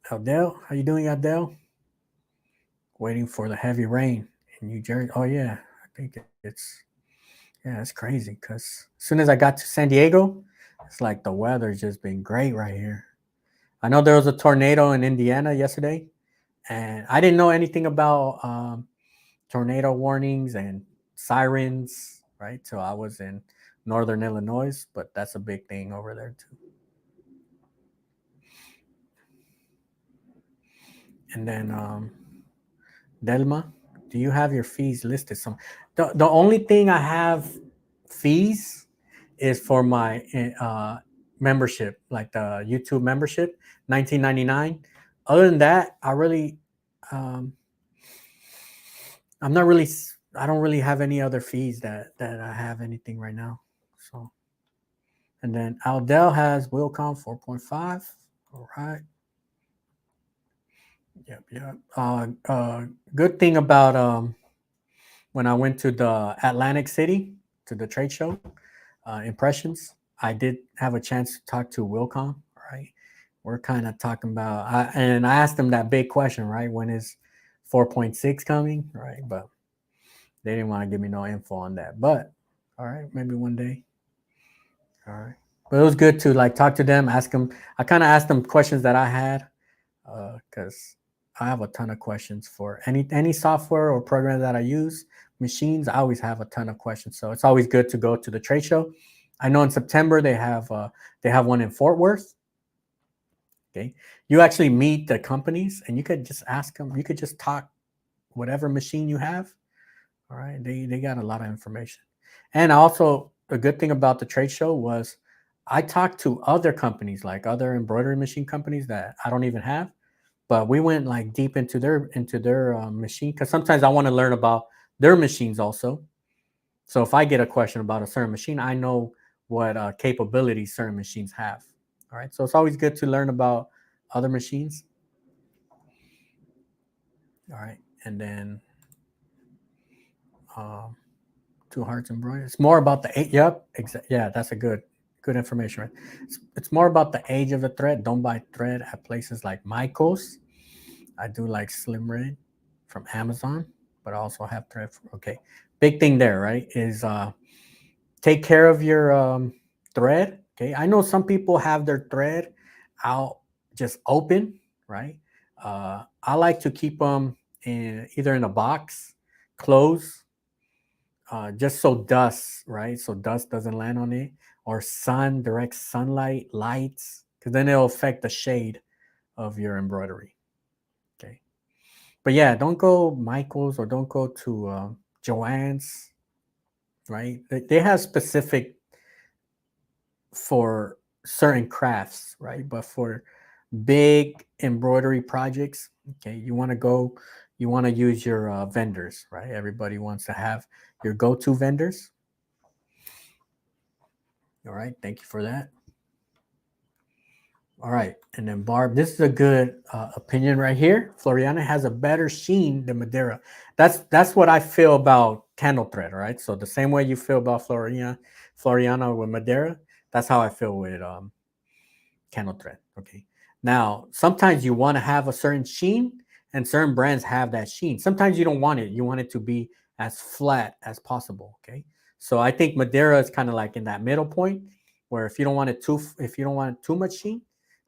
Adele, how you doing, Adele? Waiting for the heavy rain in New Jersey. Oh yeah, I think it's crazy because as soon as I got to San Diego, it's like the weather's just been great right here. I know there was a tornado in Indiana yesterday, and I didn't know anything about tornado warnings and sirens, right? So I was in northern Illinois, but that's a big thing over there too. And then Delma, do you have your fees listed? The only thing I have fees is for my membership, like the YouTube membership, 19.99. Other than that, um, I'm not really. I don't really have any other fees that I have anything right now. So, and then Aldel has Wilcom 4.5. All right. Yep. Yep. Good thing about when I went to the Atlantic City to the trade show, Impressions, I did have a chance to talk to Wilcom. Right. We're kind of talking about, and I asked them that big question, right? When is 4.6 coming? Right. But they didn't want to give me no info on that. But all right, maybe one day. All right. But it was good to like talk to them, ask them. I kind of asked them questions that I had because I have a ton of questions for any software or program that I use. Machines, I always have a ton of questions. So it's always good to go to the trade show. I know in September they have one in Fort Worth. Okay, you actually meet the companies and you could just ask them. You could just talk whatever machine you have. All right, they got a lot of information. And also, a good thing about the trade show was I talked to other companies, like other embroidery machine companies that I don't even have, but we went like deep into their machine because sometimes I want to learn about their machines also. So if I get a question about a certain machine, I know what capabilities certain machines have. All right, so it's always good to learn about other machines. All right, and then um, Two Hearts Embroidery. It's more about the age. Yep, yeah, that's a good information, right? It's more about the age of the thread. Don't buy thread at places like Michaels. I do like Slim Red from Amazon, but I also have thread. Okay, big thing there, right? Is take care of your thread. Okay, I know some people have their thread out just open, right? I like to keep them either in a box, closed, just so dust, right? So dust doesn't land on it, or direct sunlight, lights, because then it'll affect the shade of your embroidery. Okay, but yeah, don't go Michaels or don't go to Joann's, right? They have specific for certain crafts, right? But for big embroidery projects, okay, you want to use your vendors, right? Everybody wants to have your go-to vendors. All right, thank you for that. All right, and then Barb, this is a good opinion right here. Floriana has a better sheen than Madeira. That's what I feel about candle thread, right? So the same way you feel about Floriana with Madeira, that's how I feel with candle thread. Okay, Now, sometimes you want to have a certain sheen, and certain brands have that sheen. Sometimes you don't want it. You want it to be as flat as possible. Okay. So I think Madeira is kind of like in that middle point where if you don't want it if you don't want too much sheen,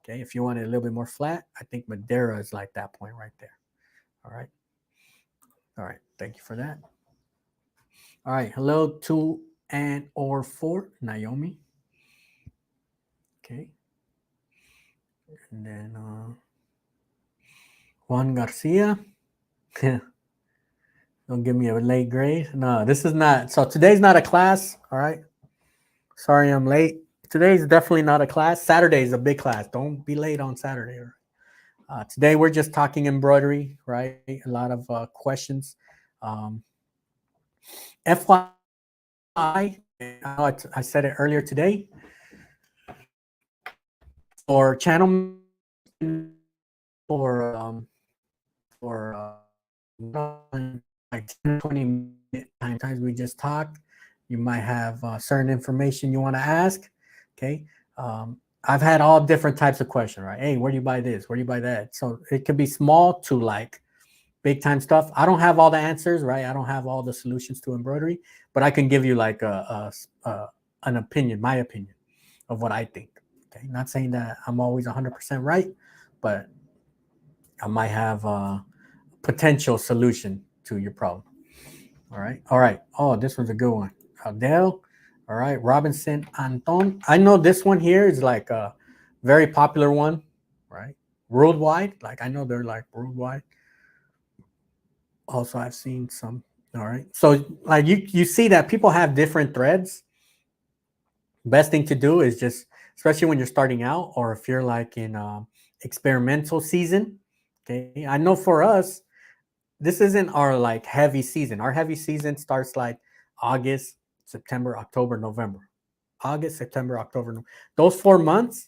okay, if you want it a little bit more flat, I think Madeira is like that point right there. All right. All right. Thank you for that. All right. Hello, 2 and/or 4, Naomi. Okay. And then Juan Garcia. Don't give me a late grade. No, this is not. So today's not a class. All right. Sorry I'm late. Today's definitely not a class. Saturday is a big class. Don't be late on Saturday. Today we're just talking embroidery, right? A lot of questions. FYI, I said it earlier today. For channel, for like 10, 20 minute times we just talked, you might have certain information you want to ask. Okay. I've had all different types of questions, right? Hey, where do you buy this? Where do you buy that? So it could be small to like big time stuff. I don't have all the answers, right? I don't have all the solutions to embroidery, but I can give you like an opinion, my opinion of what I think. Okay. Not saying that I'm always 100% right, but I might have a potential solution to your problem. All right. All right. Oh, this one's a good one. Adele. All right. Robinson Anton. I know this one here is like a very popular one, right? Worldwide. Like I know they're like worldwide. Also, I've seen some. All right. So like you see that people have different threads. Best thing to do is just, especially when you're starting out or if you're like in experimental season. Okay. I know for us, this isn't our like heavy season. Our heavy season starts like August, September, October, November. August, September, October. Those 4 months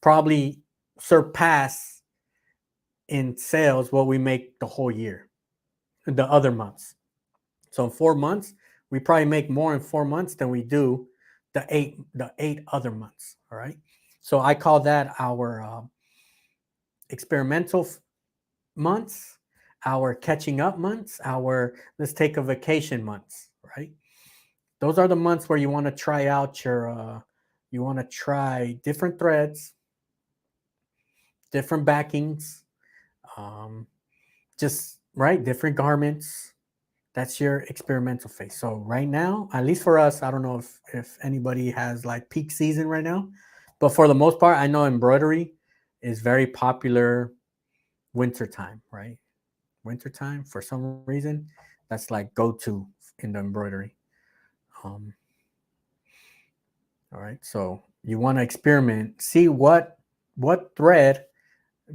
probably surpass in sales what we make the whole year, the other months. So in 4 months, we probably make more in 4 months than we do the eight other months. All right. So I call that our experimental months, our catching up months, our let's take a vacation months, right? Those are the months where you want to try out you want to try different threads, different backings, um, just right, different garments. That's your experimental phase. So right now, at least for us, I don't know if anybody has like peak season right now, but for the most part, I know embroidery is very popular wintertime, right? Wintertime for some reason, that's like go-to in the embroidery. All right, so you want to experiment, see what thread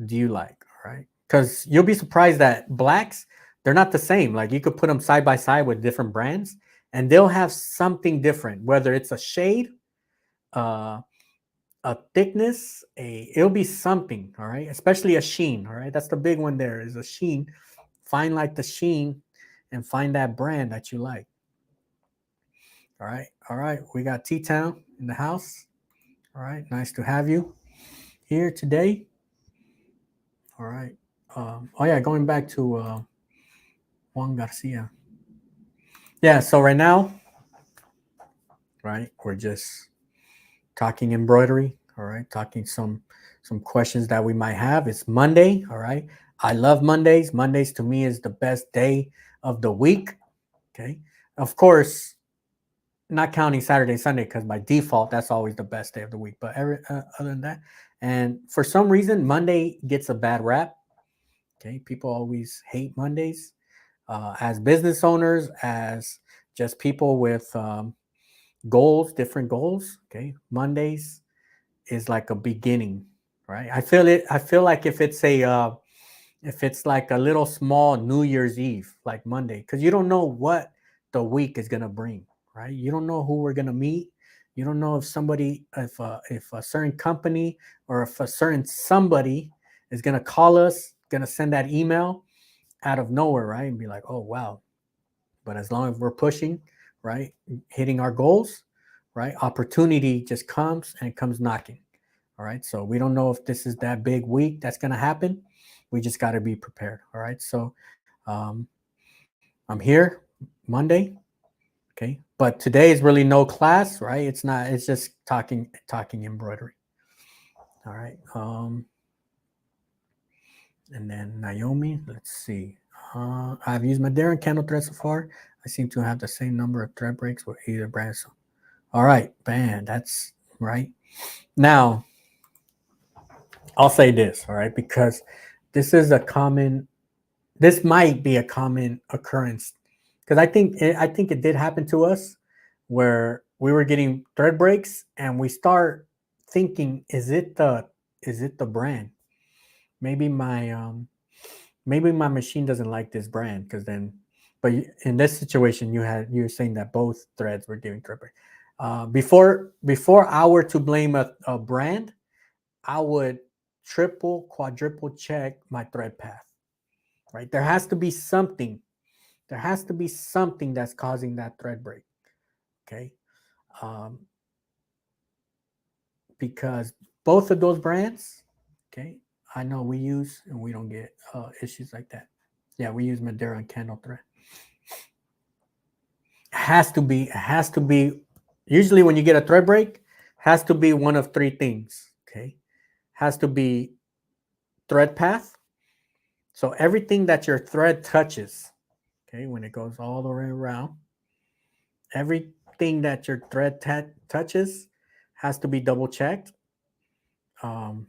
do you like, all right? Because you'll be surprised that blacks, they're not the same. Like you could put them side by side with different brands and they'll have something different, whether it's a shade, uh, a thickness, it'll be something, all right? Especially a sheen, all right? That's the big one there is a sheen. Find like the sheen and find that brand that you like. All right. All right. We got T-Town in the house. All right. Nice to have you here today. All right. Oh, yeah. Going back to Juan Garcia. Yeah. So right now, right, we're just talking embroidery. All right. Talking some questions that we might have. It's Monday. All right. I love Mondays. Mondays to me is the best day of the week. Okay. Of course, not counting Saturday, Sunday, because by default, that's always the best day of the week. But other than that, and for some reason, Monday gets a bad rap. Okay. People always hate Mondays. As business owners, as just people with goals, different goals. Okay. Mondays is like a beginning, right? I feel like if it's like a little small New Year's Eve, like Monday, because you don't know what the week is gonna bring, right? You don't know who we're gonna meet. You don't know if a certain company or if a certain somebody is gonna call us, gonna send that email out of nowhere, right? And be like, oh wow. But as long as we're pushing, right, hitting our goals, right, opportunity just comes and comes knocking. All right. So we don't know if this is that big week that's going to happen. We just got to be prepared. All right. So I'm here Monday. Okay. But today is really no class, right? It's not, it's just talking embroidery. All right. And then Naomi, let's see. I've used Madeira and candle thread so far. I seem to have the same number of thread breaks with either brand. So, all right, man, that's right. Now, I'll say this, all right, because this might be a common occurrence, because I think it did happen to us, where we were getting thread breaks and we start thinking, is it the brand? Maybe my machine doesn't like this brand, because then, but in this situation, you're saying that both threads were giving thread break. Before I were to blame a brand, I would triple, quadruple check my thread path. Right? There has to be something. There has to be something that's causing that thread break. Okay. Because both of those brands, okay, I know we use, and we don't get issues like that. Yeah, we use Madeira and candle thread. It has to be. Usually when you get a thread break, has to be one of three things. Okay. Has to be thread path. So everything that your thread touches, okay, when it goes all the way around, everything that your thread touches has to be double checked. And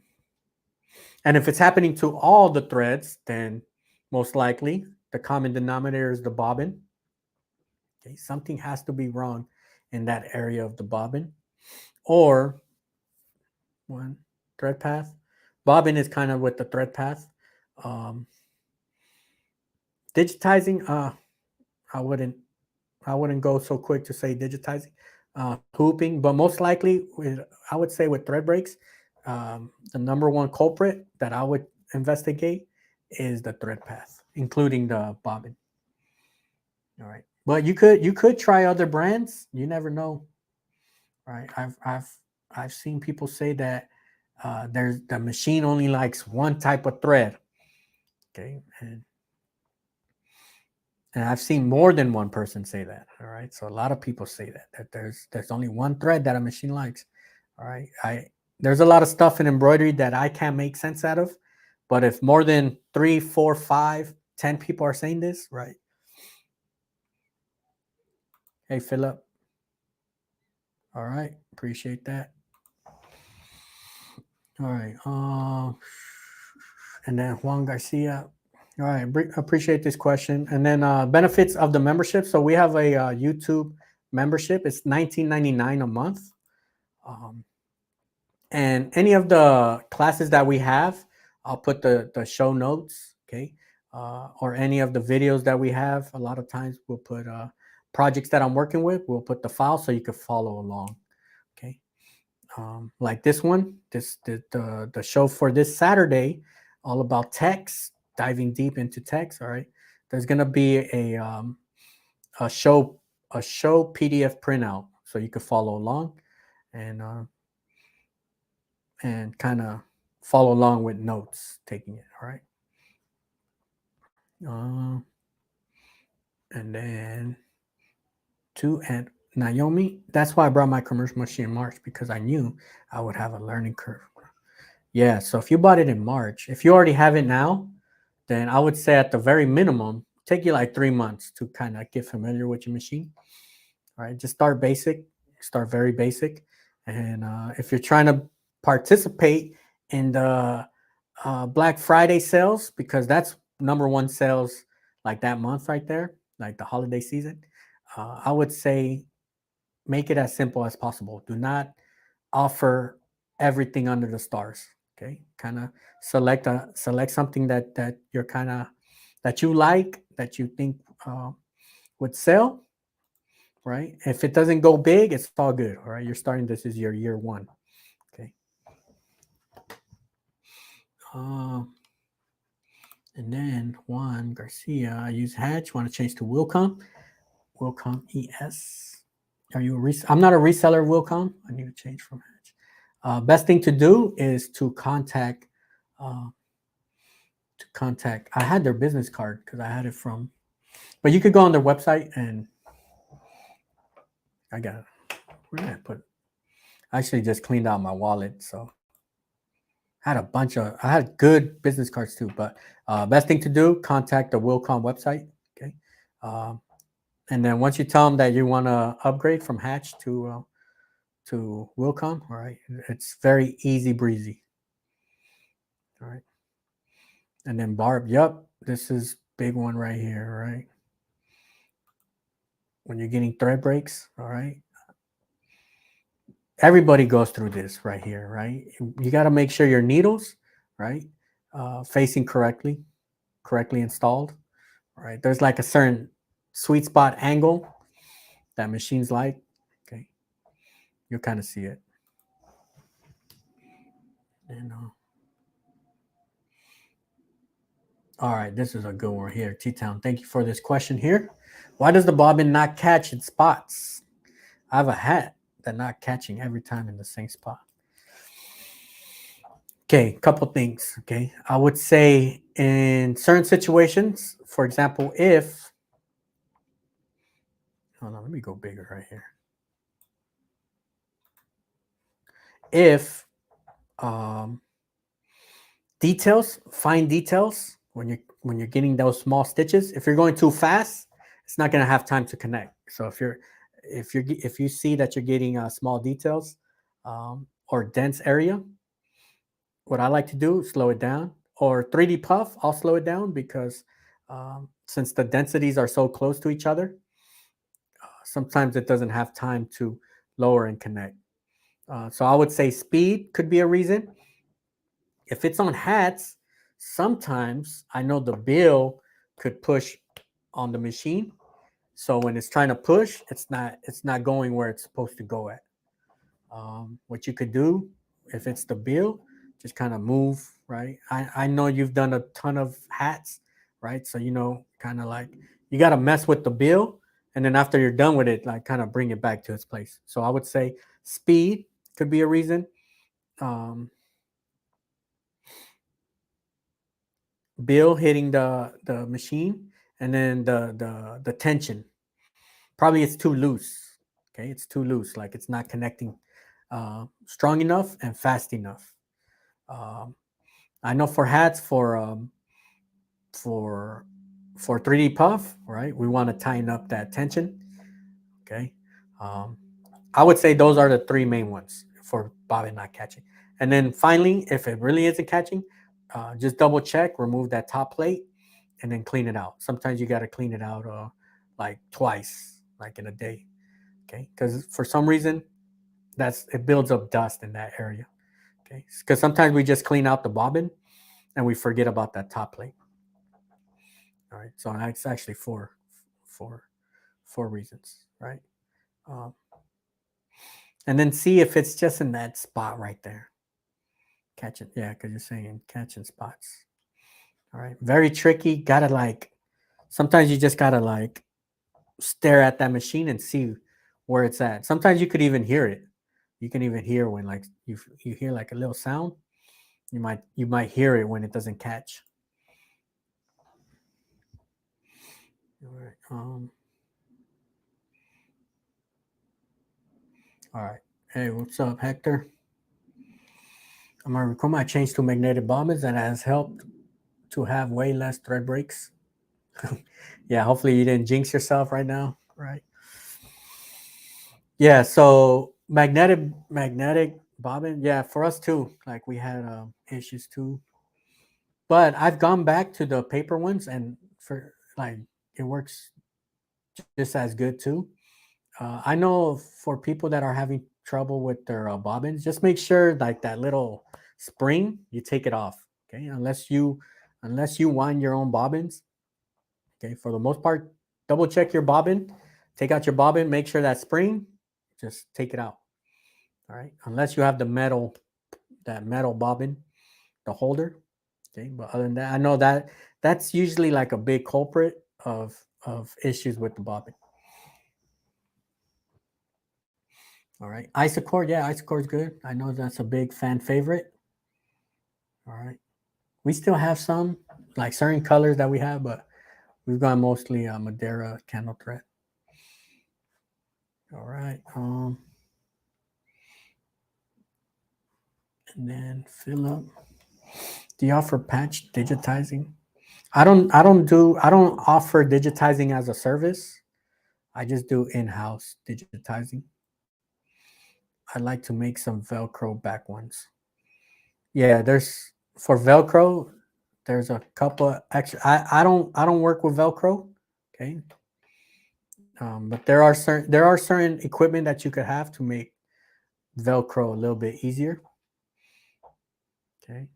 if it's happening to all the threads, then most likely the common denominator is the bobbin. Okay, something has to be wrong in that area of the bobbin. Or one thread path. Bobbin is kind of with the thread path. Digitizing, I wouldn't go so quick to say digitizing. Hooping, but most likely, I would say with thread breaks, the number one culprit that I would investigate is the thread path, including the bobbin. All right, but you could try other brands. You never know, right? I've seen people say that there's the machine only likes one type of thread. Okay, and I've seen more than one person say that. All right, so a lot of people say that there's only one thread that a machine likes. All right, there's a lot of stuff in embroidery that I can't make sense out of, but if more than 3, 4, 5, 10 people are saying this, right? Hey, Philip. All right, appreciate that. All right, and then Juan Garcia. All right, appreciate this question. And then benefits of the membership. So we have a YouTube membership. It's $19.99 a month. And any of the classes that we have, I'll put the show notes, okay? Or any of the videos that we have. A lot of times we'll put projects that I'm working with. We'll put the file so you can follow along, okay? Like this one, the show for this Saturday, all about text, diving deep into text. All right, there's gonna be a show PDF printout so you can follow along, and kind of follow along with notes, taking it. All right. And then and Naomi, that's why I brought my commercial machine in March, because I knew I would have a learning curve. Yeah, so if you bought it in March, if you already have it now, then I would say at the very minimum, take you like 3 months to kind of get familiar with your machine. All right, just start basic, start very basic. And if you're trying to participate in the Black Friday sales, because that's number one sales like that month right there, like the holiday season, I would say make it as simple as possible. Do not offer everything under the stars. Okay, kind of select something that you're kind of that you like, that you think would sell. Right. If it doesn't go big, it's all good. All right. You're starting. This is your year one. Okay. And then Juan Garcia, I use Hatch. Want to change to Wilcom? Wilcom ES. Are you I'm not a reseller of Wilcom. I need to change from Hatch. Best thing to do is to contact. I had their business card because I had it from. But you could go on their website and I got it. Where did I put it? I actually just cleaned out my wallet, so I had a bunch of. I had good business cards too. But best thing to do: contact the Wilcom website. Okay, and then once you tell them that you want to upgrade from Hatch to Wilcom, all right, it's very easy breezy. All right, and then Barb. Yep, this is big one right here. Right, when you're getting thread breaks. All right. Everybody goes through this right here, right? You got to make sure your needles, right, facing correctly installed, right? There's like a certain sweet spot angle that machines like. Okay, you'll kind of see it. And all right, this is a good one here, T-Town. Thank you for this question here. Why does the bobbin not catch in spots? I have a hat that not catching every time in the same spot. Okay, couple things. Okay, I would say in certain situations, for example, if hold on, let me go bigger right here. If details, fine details, when you're getting those small stitches, if you're going too fast, it's not going to have time to connect. So if you see that you're getting small details or dense area, what I like to do is slow it down. Or 3D puff, I'll slow it down because since the densities are so close to each other, sometimes it doesn't have time to lower and connect. So I would say speed could be a reason. If it's on hats, sometimes I know the bill could push on the machine. So when it's trying to push, it's not going where it's supposed to go at. What you could do, if it's the bill, just kind of move, right? I know you've done a ton of hats, right? So, kind of like you got to mess with the bill. And then after you're done with it, like kind of bring it back to its place. So I would say speed could be a reason. Bill hitting the machine, and then the tension. Probably it's too loose. Okay, it's too loose. Like it's not connecting strong enough and fast enough. I know for hats for 3D puff, right? We want to tighten up that tension. Okay, I would say those are the three main ones for bobbin not catching. And then finally, if it really isn't catching, just double check, remove that top plate, and then clean it out. Sometimes you got to clean it out like twice, like in a day. Okay, because for some reason it builds up dust in that area. Okay, because sometimes we just clean out the bobbin and we forget about that top plate. All right, so that's actually four reasons, right? And then see if it's just in that spot right there. Catch it, yeah, because you're saying catching spots. All right, very tricky. Sometimes you just gotta stare at that machine and see where it's at. Sometimes you could even hear it. You can even hear when you hear like a little sound. You might hear it when it doesn't catch. All right. All right. Hey, what's up, Hector? I'm gonna record my change to magnetic bobbins and has helped to have way less thread breaks. Yeah, hopefully you didn't jinx yourself right now, right? Yeah, so magnetic bobbin, yeah, for us too. Like we had issues too, but I've gone back to the paper ones, and for it works just as good too. I know for people that are having trouble with their bobbins, just make sure like that little spring, you take it off. Okay, unless you wind your own bobbins. Okay, for the most part, double check your bobbin, take out your bobbin, make sure that spring, just take it out. All right, unless you have that metal bobbin, the holder. Okay, but other than that, I know that's usually like a big culprit of issues with the bobbin. All right. Isocord. Yeah, Isocord is good. I know that's a big fan favorite. All right. We still have some, like certain colors that we have, but we've got mostly Madeira candle thread. All right. And then Philip, do you offer patch digitizing? I don't offer digitizing as a service. I just do in-house digitizing. I'd like to make some Velcro back ones. Yeah, there's for Velcro, there's a couple extra. I don't work with Velcro. Okay. But there are certain equipment that you could have to make Velcro a little bit easier. Okay.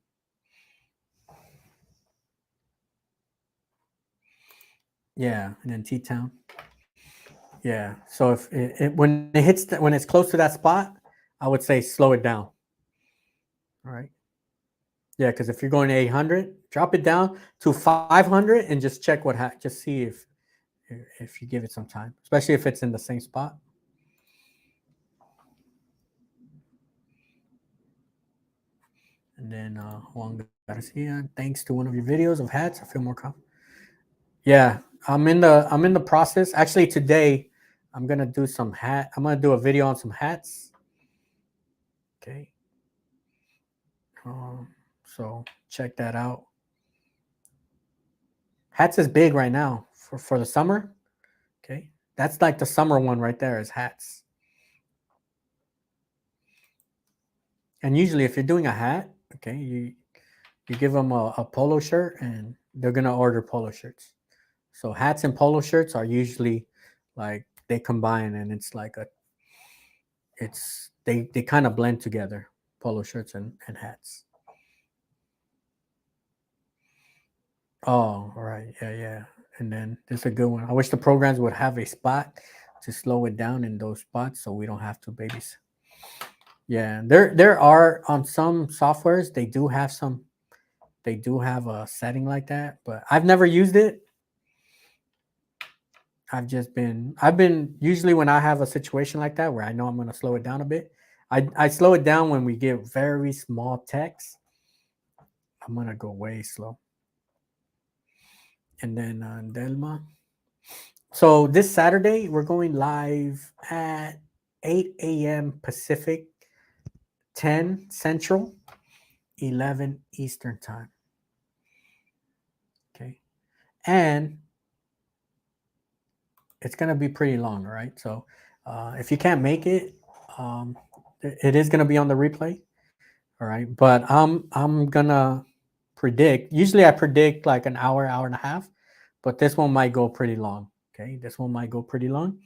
Yeah, and then T-Town. Yeah. So if when it hits when it's close to that spot, I would say slow it down. All right. Yeah, because if you're going to 800, drop it down to 500 and just check just see if you give it some time, especially if it's in the same spot. And then Juan Garcia, thanks to one of your videos of hats, I feel more confident. Yeah, I'm in the process. Actually, today I'm gonna do I'm gonna do a video on some hats. Okay. So check that out. Hats is big right now for the summer. Okay, that's like the summer one right there is hats. And usually, if you're doing a hat, okay, you give them a polo shirt, and they're gonna order polo shirts. So hats and polo shirts are usually like they combine, and it's like they kind of blend together, polo shirts and hats. Oh, all right, yeah. And then this is a good one. I wish the programs would have a spot to slow it down in those spots, so we don't have to babysit. Yeah, there are on some softwares they do have a setting like that, but I've never used it. I've been usually when I have a situation like that where I know I'm going to slow it down a bit, I slow it down when we get very small text. I'm going to go way slow. And then Delma. So this Saturday we're going live at 8 a.m. Pacific, 10 Central, 11 Eastern time. Okay. And it's going to be pretty long, all right? So if you can't make it, it is going to be on the replay, all right? But I'm going to predict, usually I predict like an hour and a half, but this one might go pretty long, okay? This one might go pretty long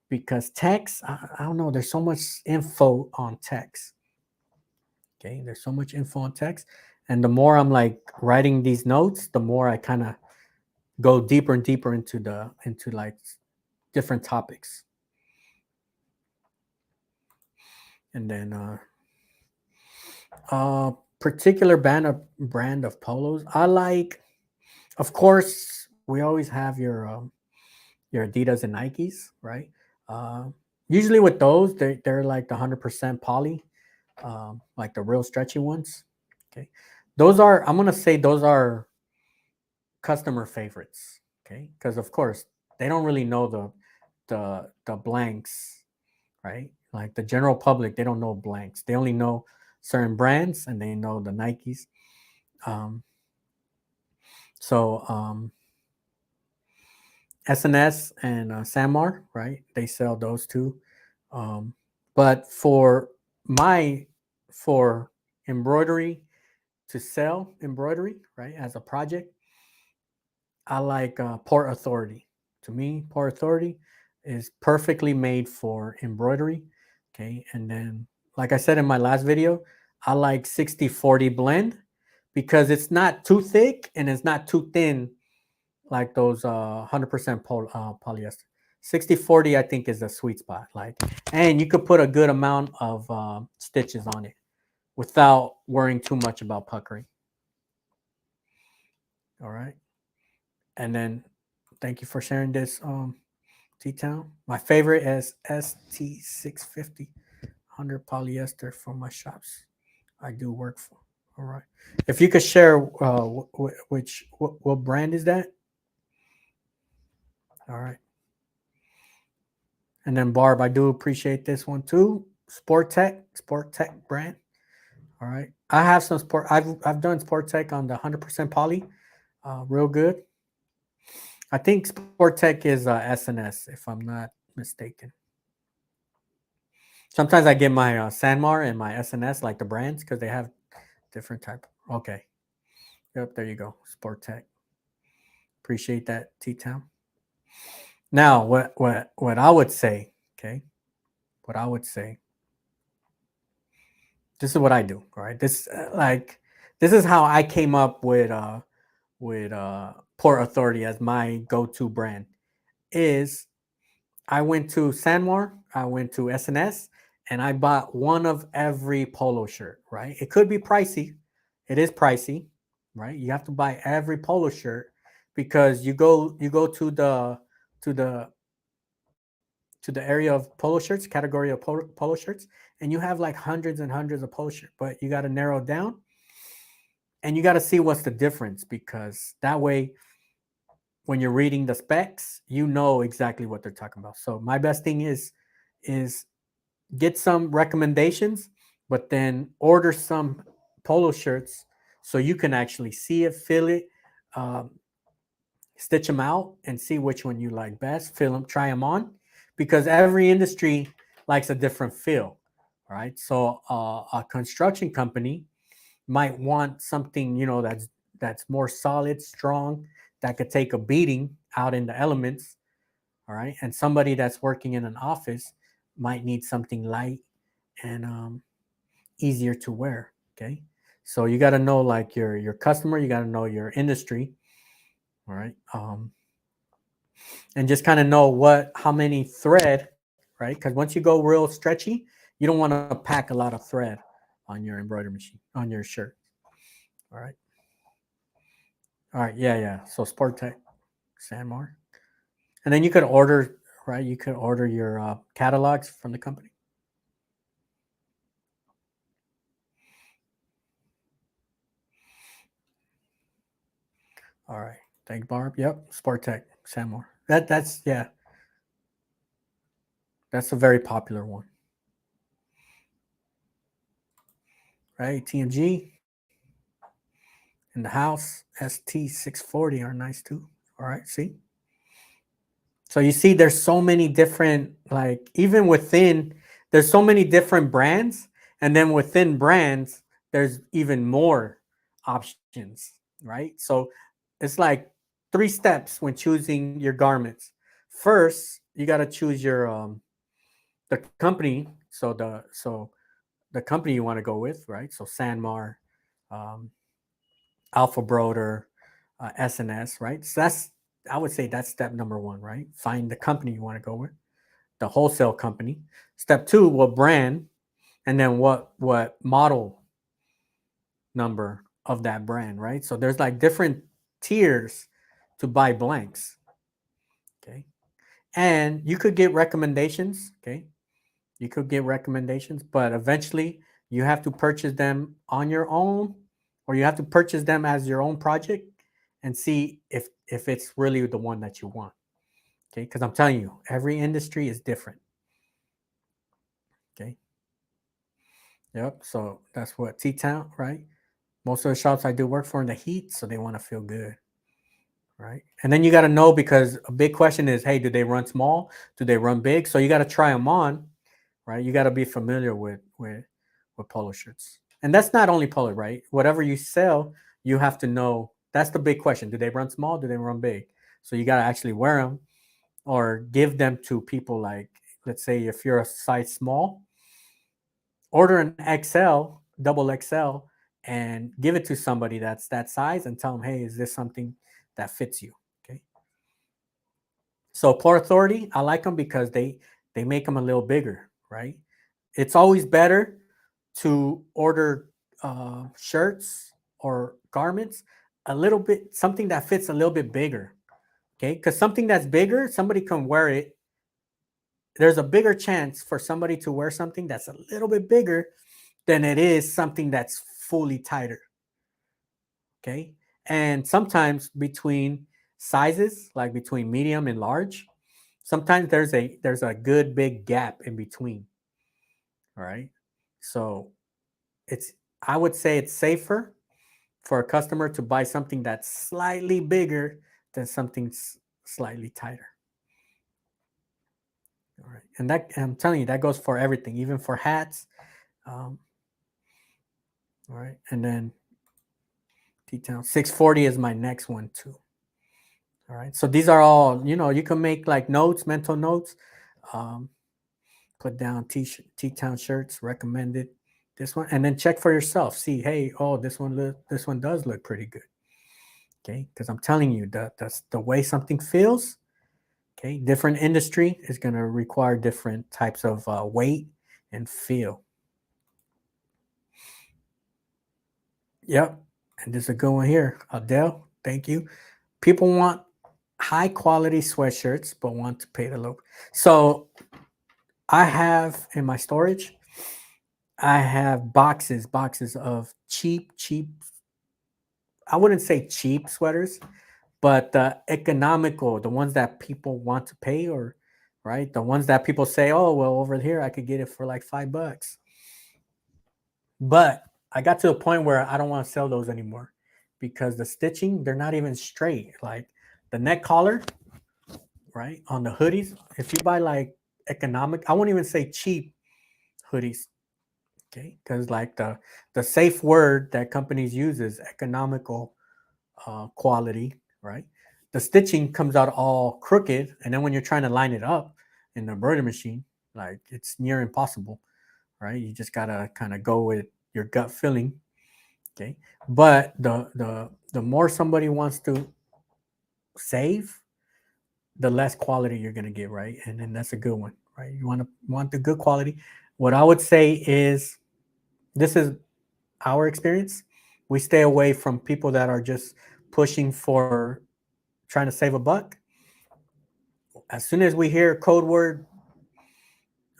because text, I don't know, there's so much info on text, okay? There's so much info on text. And the more I'm like writing these notes, the more I kind of go deeper and deeper into like different topics. And then particular brand of polos I like, of course, we always have your Adidas and Nikes, right? Usually with those, they're like the 100% poly, like the real stretchy ones. Okay, I'm gonna say those are customer favorites. Okay, because of course they don't really know the blanks, right? Like the general public, they don't know blanks. They only know certain brands and they know the Nikes. So SNS and Samar, right? They sell those two. But for embroidery, to sell embroidery, right, as a project, I like Port Authority. To me, Port Authority is perfectly made for embroidery. Okay. And then, like I said in my last video, I like 60-40 blend because it's not too thick and it's not too thin like those 100% polyester. 60-40, I think, is the sweet spot. Like, and you could put a good amount of stitches on it without worrying too much about puckering. All right. And then thank you for sharing this T-Town. My favorite is ST650 100 polyester for my shops I do work for. All right. If you could share what brand is that? All right. And then Barb, I do appreciate this one too. Sport Tech brand. All right. I have some sport. I've done Sport Tech on the 100% poly. Real good. I think Sport Tech is SNS, if I'm not mistaken. Sometimes I get my Sanmar and my SNS, like the brands, because they have different type. Okay. Yep, there you go. Sport Tech. Appreciate that, T-Town. Now, what I would say, okay? What I would say. This is what I do, all right? This is how I came up with Port Authority as my go-to brand. Is I went to Sanmar, I went to SNS, and I bought one of every polo shirt, right? It could be pricey. It is pricey, right? You have to buy every polo shirt because you go to the area of polo shirts, category of polo shirts, and you have like hundreds and hundreds of polo shirts, but you got to narrow it down and you got to see what's the difference, because that way when you're reading the specs, you know exactly what they're talking about. So my best thing is get some recommendations, but then order some polo shirts so you can actually see it, feel it, stitch them out and see which one you like best, feel them, try them on, because every industry likes a different feel, right? So a construction company might want something, that's more solid, strong, that could take a beating out in the elements, all right? And somebody that's working in an office might need something light and easier to wear, okay? So you got to know like your customer, you got to know your industry, all right? And just kind of know how many thread, right? Because once you go real stretchy, you don't want to pack a lot of thread on your embroidery machine, on your shirt. All right. All right. Yeah. So Sport Tech, Sanmar. And then you could order, right? You could order your catalogs from the company. All right. Thanks, Barb. Yep. Sport Tech, Sanmar. That's a very popular one. Right. TMG in the house. ST640 are nice too. All right. See? So you see, there's so many different, like even within, there's so many different brands, and then within brands, there's even more options, right? So it's like 3 steps when choosing your garments. First, you got to choose your the company. So the company you want to go with, right? So Sanmar, um, Alpha Broder, SNS, right? So I would say that's step number 1, right? Find the company you want to go with, the wholesale company. Step 2, what brand, and then what model number of that brand, right? So there's like different tiers to buy blanks, okay? And you could get recommendations, okay? You could get recommendations, but eventually you have to purchase them on your own, or you have to purchase them as your own project and see if it's really the one that you want. Okay, because I'm telling you, every industry is different. Okay. Yep. So that's what T-Town, right? Most of the shops I do work for in the heat, so they want to feel good. Right. And then you got to know, because a big question is, hey, do they run small? Do they run big? So you got to try them on, right? You got to be familiar with polo shirts. And that's not only polo, right? Whatever you sell, you have to know. That's the big question. Do they run small? Do they run big? So you got to actually wear them or give them to people. Like, let's say if you're a size small, order an XL, double XL, and give it to somebody that's that size and tell them, hey, is this something that fits you? Okay. So Port Authority, I like them because they make them a little bigger, right? It's always better to order shirts or garments a little bit, something that fits a little bit bigger, okay? Because something that's bigger, somebody can wear it there's a bigger chance for somebody to wear something that's a little bit bigger than it is something that's fully tighter. Okay. And sometimes between sizes, like between medium and large, sometimes there's a good big gap in between. All right. So it's I would say it's safer for a customer to buy something that's slightly bigger than something slightly tighter. All right. And that, I'm telling you, that goes for everything, even for hats. All right. And then T-Town 640 is my next one too. All right. So these are all, you can make like notes, mental notes. Put down T-Town shirts, recommended this one, and then check for yourself. See, hey, oh, this one does look pretty good. Okay. Because I'm telling you, that's the way something feels. Okay. Different industry is going to require different types of weight and feel. Yep. And there's a good one here. Adele, thank you. People want high quality sweatshirts, but want to pay the low. So I have in my storage, I have boxes of cheap, I wouldn't say cheap sweaters, but economical, the ones that people want to pay, or right, the ones that people say, oh, well, over here I could get it for like $5. But I got to a point where I don't want to sell those anymore because the stitching, they're not even straight. Like the neck collar, right, on the hoodies, if you buy like economic, I won't even say cheap hoodies, okay, because like the safe word that companies use is economical quality, right? The stitching comes out all crooked, and then when you're trying to line it up in the embroidery machine, like it's near impossible, right? You just gotta kind of go with your gut feeling, okay? But the more somebody wants to save, the less quality you're gonna get, right? And then that's a good one, right? You want the good quality. What I would say is, this is our experience. We stay away from people that are just pushing for trying to save a buck. As soon as we hear a code word,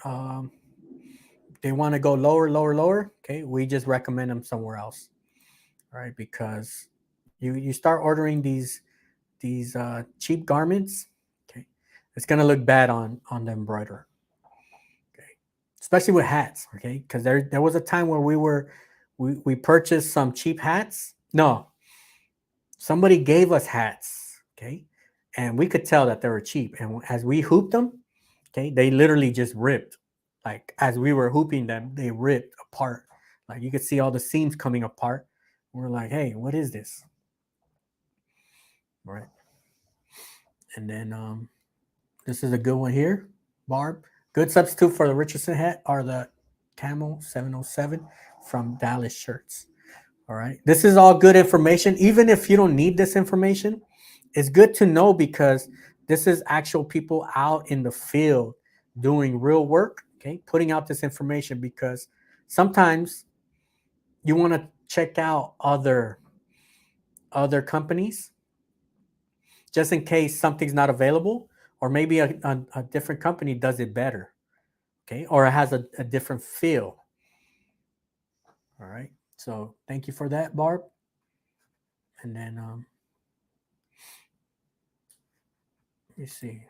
um, they want to go lower. Okay, we just recommend them somewhere else, right? Because you start ordering these cheap garments, okay, it's gonna look bad on the embroiderer, okay, especially with hats, okay, because there was a time where we purchased some cheap hats. No, somebody gave us hats, okay, and we could tell that they were cheap, and as we hooped them, okay, they literally just ripped. Like as we were hooping them, they ripped apart. Like you could see all the seams coming apart. We're like, hey, what is this? Right. And then this is a good one here, Barb. Good substitute for the Richardson hat are the Camel 707 from Dallas Shirts. All right. This is all good information. Even if you don't need this information, it's good to know because this is actual people out in the field doing real work, okay, putting out this information because sometimes you want to check out other companies just in case something's not available, or maybe a different company does it better, okay, or it has a different feel. All right. So thank you for that, Barb. And then let me see.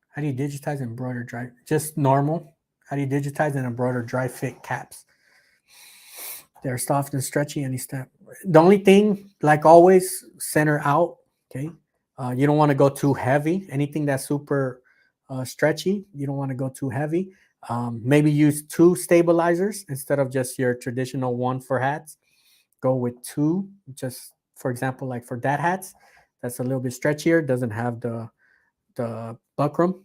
How do you digitize and embroider dry? Just normal. How do you digitize and embroider dry fit caps? They're soft and stretchy. Any step. The only thing, like always, center out. Okay. You don't want to go too heavy. Anything that's super stretchy, you don't want to go too heavy. Maybe use 2 stabilizers instead of just your traditional 1 for hats. Go with 2. Just for example, like for dad hats, that's a little bit stretchier. Doesn't have the buckram.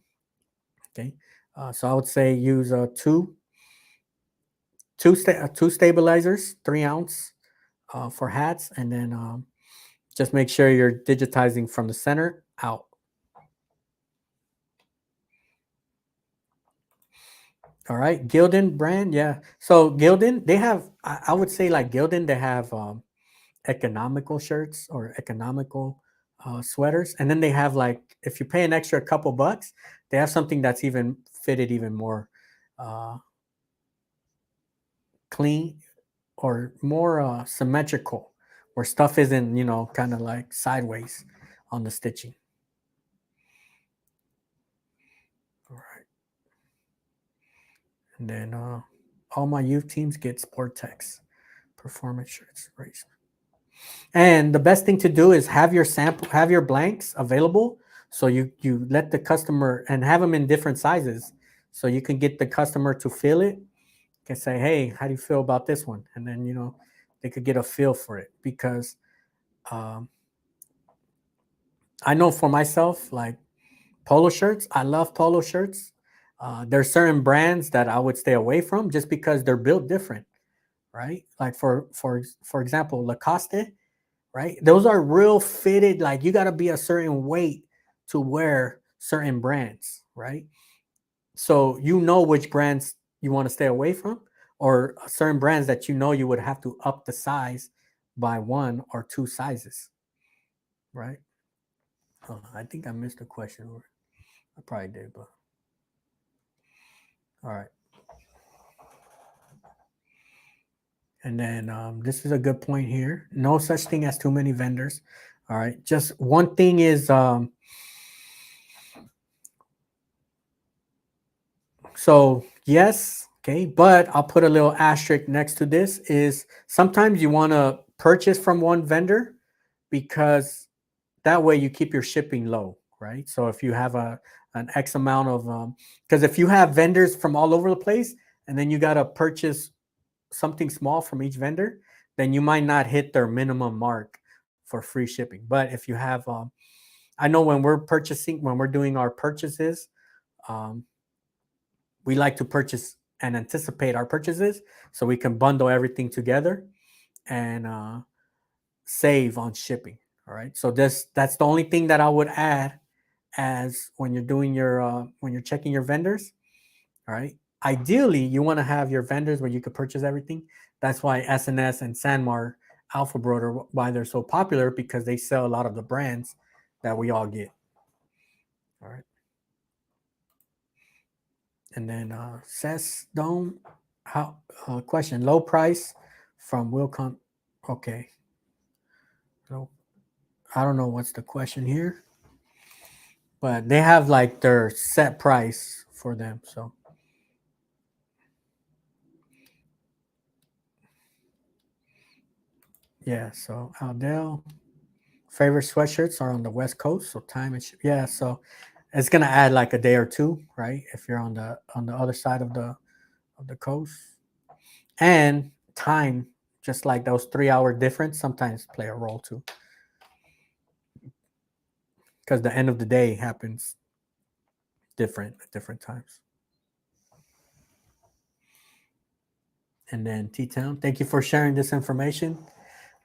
Okay. So I would say use 2 stabilizers, 3 ounce for hats, and then just make sure you're digitizing from the center out. All right, Gildan brand, yeah. So Gildan, they have, I would say like Gildan, they have economical shirts or economical sweaters. And then they have like, if you pay an extra couple bucks, they have something that's even fitted even more clean or more symmetrical, where stuff isn't, you know, kind of like sideways on the stitching. All right. And then all my youth teams get Sportex performance shirts. Right. And the best thing to do is have your sample, have your blanks available, so you let the customer, and have them in different sizes, so you can get the customer to feel it. You can say, hey, how do you feel about this one? And then, you know, they could get a feel for it. Because I know for myself, like polo shirts, I love polo shirts. There's certain brands that I would stay away from just because they're built different, right? Like for example, Lacoste, right? Those are real fitted. Like you got to be a certain weight to wear certain brands, right? So you know which brands you want to stay away from, or certain brands that you know you would have to up the size by 1 or 2 sizes, right? Oh, I think I missed a question, or I probably did, but all right. And then this is a good point here. No such thing as too many vendors. All right. Just one thing is, so yes, okay, but I'll put a little asterisk next to this, is sometimes you want to purchase from one vendor, because that way you keep your shipping low, right? So if you have an X amount of, because if you have vendors from all over the place, and then you got to purchase something small from each vendor, then you might not hit their minimum mark for free shipping. But if you have, I know when we're purchasing, when we're doing our purchases, we like to purchase and anticipate our purchases so we can bundle everything together and save on shipping. All right. So that's the only thing that I would add, as when you're doing your when you're checking your vendors. All right. Ideally, you want to have your vendors where you could purchase everything. That's why SNS and Sanmar Alpha Broder, why they're so popular, because they sell a lot of the brands that we all get. All right. And then Sess Dome, how question, low price from Wilcon. Okay. So I don't know what's the question here, but they have like their set price for them. So yeah, so Aldell, favorite sweatshirts are on the West Coast, so time and yeah, so it's gonna add like a day or two, right? If you're on the other side of the coast, and time, just like those 3 hour difference, sometimes play a role too, because the end of the day happens different at different times. And then T-Town, thank you for sharing this information.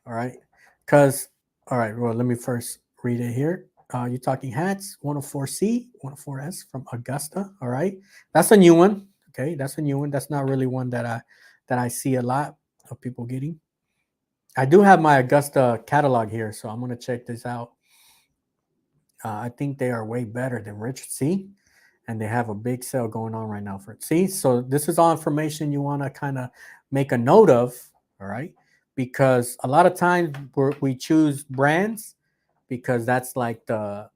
All right, because all right, well, let me first read it here. You're talking hats, 104C, 104S from Augusta. All right, that's a new one. Okay, that's a new one. That's not really one that I see a lot of people getting. I do have my Augusta catalog here, so I'm gonna check this out. I think they are way better than Richard C, and they have a big sale going on right now for it. See, so this is all information you want to kind of make a note of. All right, because a lot of times we choose brands because that's like the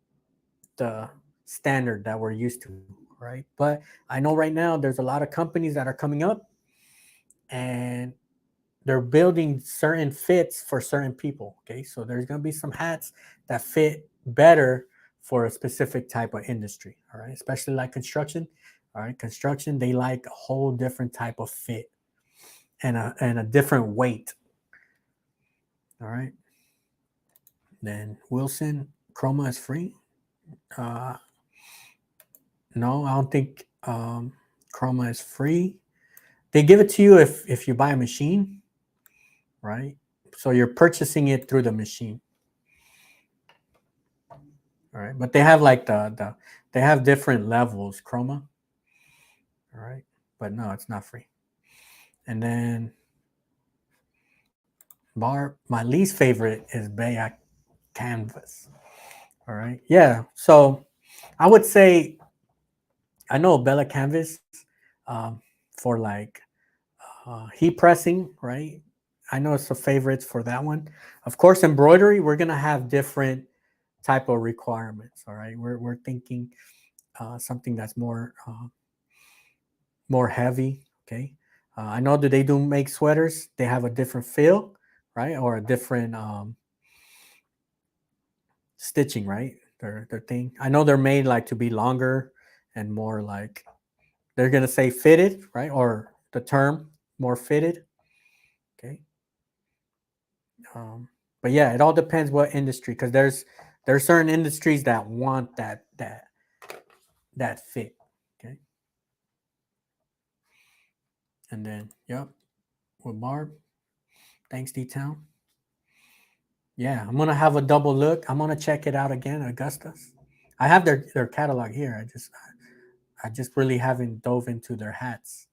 standard that we're used to, right? But I know right now there's a lot of companies that are coming up, and they're building certain fits for certain people. Okay, so there's going to be some hats that fit better for a specific type of industry. All right, especially like construction. All right, construction, they like a whole different type of fit and a different weight. All right. Then Wilson, Chroma is free. No, I don't think Chroma is free. They give it to you if you buy a machine, right? So you're purchasing it through the machine. All right, but they have like they have different levels, Chroma. All right, but no, it's not free. And then my least favorite is Bayak Canvas. All right. Yeah. So I would say I know Bella Canvas um, for like heat pressing, right? I know it's a favorite for that one. Of course, embroidery, we're gonna have different type of requirements. All right, we're thinking something that's more heavy. Okay, I know that they do make sweaters. They have a different feel, right, or a different stitching, right? Their thing. I know they're made like to be longer and more like they're gonna say fitted, right, or the term more fitted. Okay. Um, but yeah, it all depends what industry because there's certain industries that want that fit. Okay. And then yep, with Barb. Thanks, D-Town. Yeah, I'm gonna have a double look. I'm gonna check it out again, Augustus. I have their catalog here. I just really haven't dove into their hats.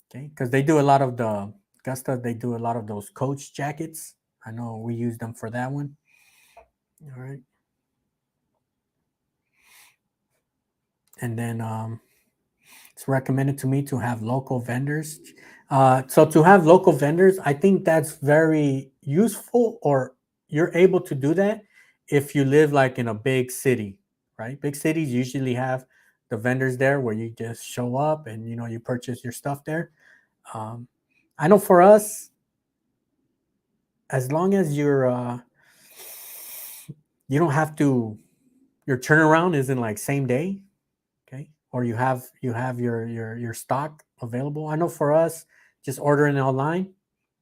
Okay, because they do a lot of the Augusta. They do a lot of those Coach jackets. I know we use them for that one. All right. And then it's recommended to me to have local vendors. So to have local vendors, I think that's very useful, or you're able to do that if you live like in a big city, right? Big cities usually have the vendors there where you just show up and you purchase your stuff there. Um, I know for us, as long as you don't have to, your turnaround isn't like same day, okay, or you have your stock available. I know for us, just ordering online,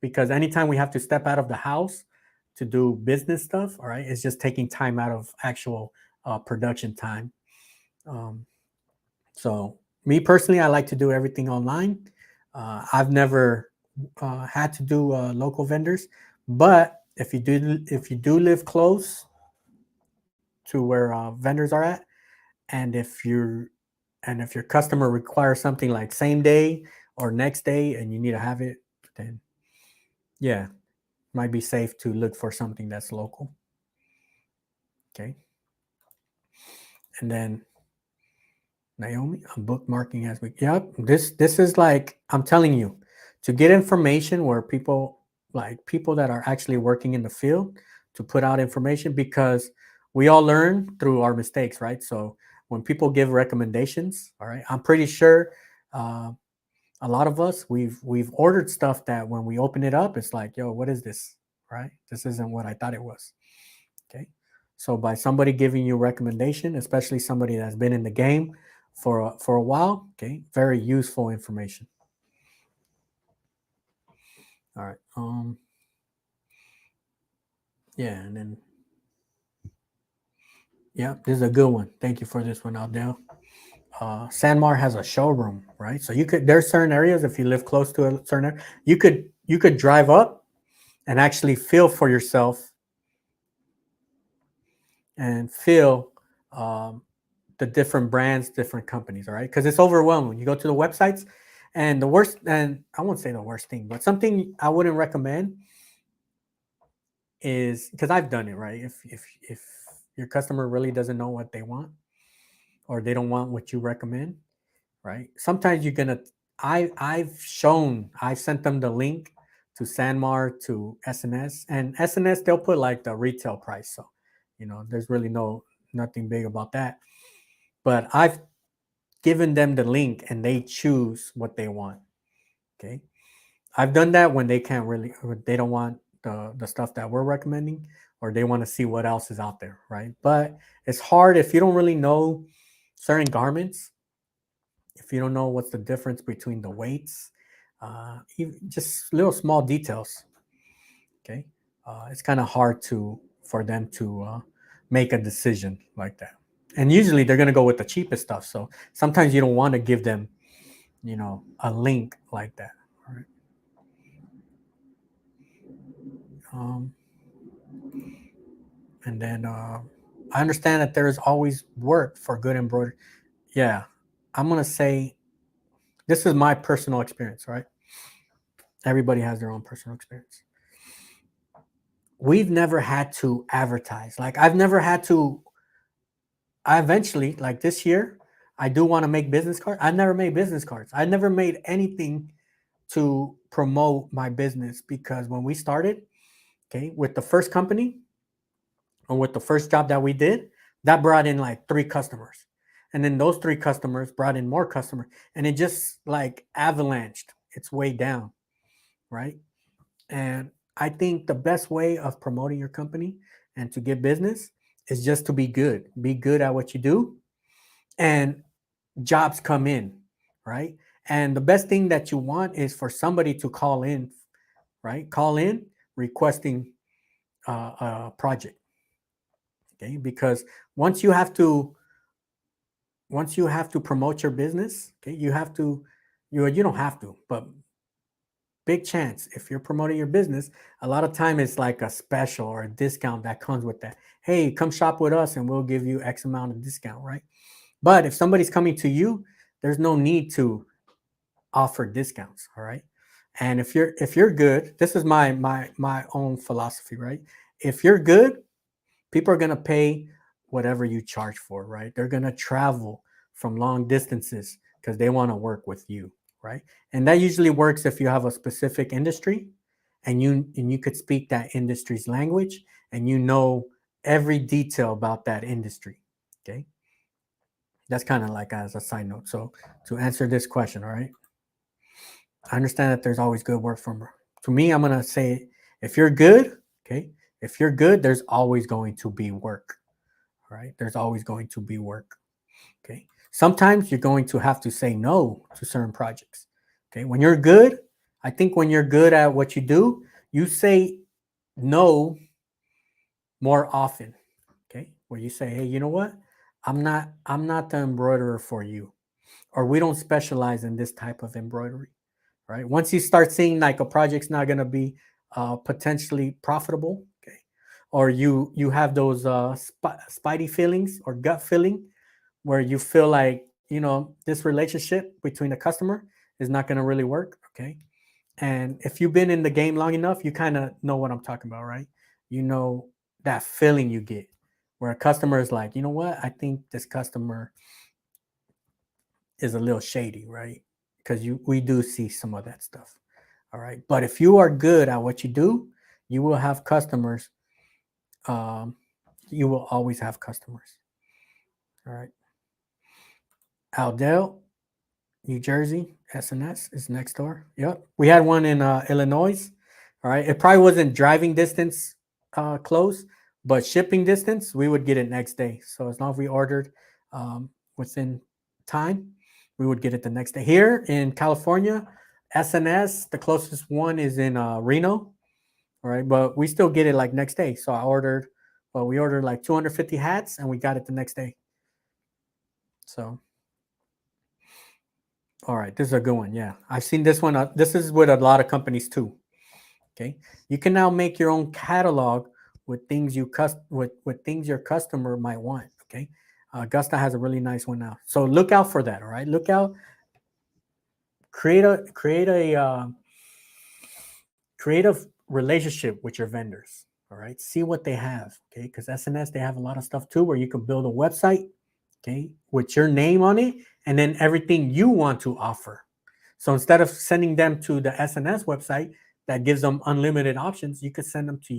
because anytime we have to step out of the house to do business stuff, all right, it's just taking time out of actual production time. um, so me personally, I like to do everything online. I've never had to do local vendors, but if you do live close to where vendors are at, and if your customer requires something like same day or next day and you need to have it, then yeah, might be safe to look for something that's local. Okay. And then Naomi, I'm bookmarking as we, yep, this is like, I'm telling you, to get information where people that are actually working in the field, to put out information, because we all learn through our mistakes, right? So when people give recommendations, all right, I'm pretty sure uh, a lot of us, we've ordered stuff that when we open it up, it's like, yo, what is this? Right? This isn't what I thought it was. Okay. So by somebody giving you a recommendation, especially somebody that's been in the game for a while, okay, very useful information. All right. Yeah, and then yeah, this is a good one. Thank you for this one, Aldell. Sanmar has a showroom, right? So there's certain areas, if you live close to a certain area, you could drive up and actually feel for yourself and feel um, the different brands, different companies, all right? Because it's overwhelming. You go to the websites, and I won't say the worst thing, but something I wouldn't recommend is, because I've done it, right? If your customer really doesn't know what they want, or they don't want what you recommend, right? Sometimes you're gonna. I've sent them the link to Sanmar, to SNS, and SNS, they'll put like the retail price, so there's really nothing big about that. But I've given them the link and they choose what they want. Okay. I've done that when they can't really, or they don't want the stuff that we're recommending, or they want to see what else is out there, right? But it's hard if you don't really know certain garments, if you don't know what's the difference between the weights, just little small details. Okay. It's kind of hard for them to make a decision like that. And usually they're going to go with the cheapest stuff. So sometimes you don't want to give them a link like that. All right. Um, and then I understand that there is always work for good embroidery. Yeah, I'm gonna say this is my personal experience. Right, everybody has their own personal experience. we've never had to advertise. Like I've never had to. I eventually, like this year, I do want to make business cards. I never made business cards. I never made anything to promote my business, because when we started, okay, with the first company or with the first job that we did, that brought in like 3 customers. And then those 3 customers brought in more customers, and it just like avalanched its way down, right? And I think the best way of promoting your company and to get business is just to be good. Be good at what you do, and jobs come in, right? And the best thing that you want is for somebody to call in, right? Call in requesting a project, okay? Because once you have to promote your business, okay, you have to, you don't have to, but big chance if you're promoting your business, a lot of time it's like a special or a discount that comes with that. Hey, come shop with us and we'll give you X amount of discount, right? But if somebody's coming to you, there's no need to offer discounts, all right? And if you're good, this is my own philosophy, right? If you're good, people are going to pay whatever you charge for, right? They're going to travel from long distances because they want to work with you, right? And that usually works if you have a specific industry and you could speak that industry's language and you know every detail about that industry, okay? That's kind of like as a side note. So to answer this question, all right, I understand that there's always good work from. To me, I'm gonna say if you're good, okay, if you're good, there's always going to be work. All right, there's always going to be work. Okay, sometimes you're going to have to say no to certain projects. Okay, when you're good, I think when you're good at what you do, you say no more often. Okay, where you say, hey, you know what? I'm not the embroiderer for you, or we don't specialize in this type of embroidery, right? Once you start seeing like a project's not going to be potentially profitable, okay, or you have those spidey feelings or gut feeling where you feel like, you know, this relationship between the customer is not going to really work, okay? And if you've been in the game long enough, you kind of know what I'm talking about, right? You know that feeling you get where a customer is like, you know what? I think this customer is a little shady, right? Because we do see some of that stuff. All right. But if you are good at what you do, you will have customers. Um, you will always have customers. All right. Aldale, New Jersey, SNS is next door. Yep. We had one in Illinois. All right. It probably wasn't driving distance close, but shipping distance, we would get it next day. So as long as we ordered within time, we would get it the next day. Here in California, SNS, the closest one is in Reno. All right. But we still get it like next day. So we ordered like 250 hats and we got it the next day. So all right, this is a good one. Yeah, I've seen this one. This is with a lot of companies too. Okay, you can now make your own catalog with things with things your customer might want. Okay, Augusta has a really nice one now, so look out for that. All right, look out. Create a relationship with your vendors. All right, see what they have. Okay, because SNS they have a lot of stuff too, where you can build a website. Okay, with your name on it, and then everything you want to offer. So instead of sending them to the SNS website that gives them unlimited options, you could send them to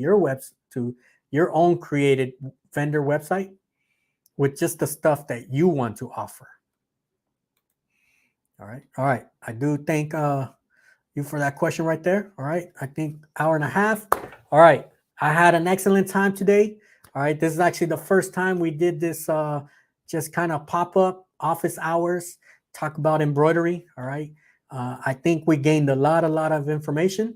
your own created vendor website with just the stuff that you want to offer. All right. I do thank you for that question right there. All right, I think hour and a half. All right, I had an excellent time today. All right, this is actually the first time we did this just kind of pop up office hours, talk about embroidery. All right. I think we gained a lot of information.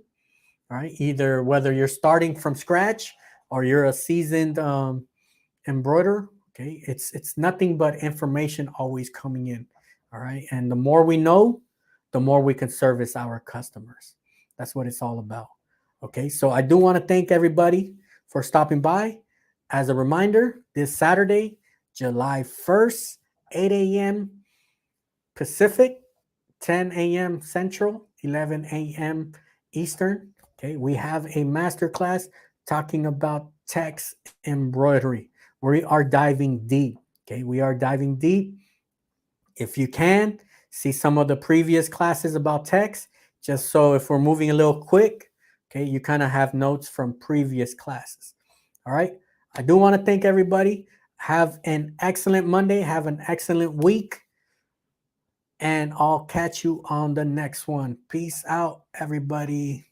All right. Either whether you're starting from scratch or you're a seasoned embroiderer. Okay. It's nothing but information always coming in. All right. And the more we know, the more we can service our customers. That's what it's all about. Okay. So I do want to thank everybody for stopping by. As a reminder, this Saturday, July 1st, 8 a.m. Pacific, 10 a.m. Central, 11 a.m. Eastern. Okay, we have a masterclass talking about text embroidery. We are diving deep. Okay, we are diving deep. If you can, see some of the previous classes about text, just so if we're moving a little quick, okay, you kind of have notes from previous classes. All right. I do want to thank everybody. Have an excellent Monday. Have an excellent week. And I'll catch you on the next one. Peace out, everybody.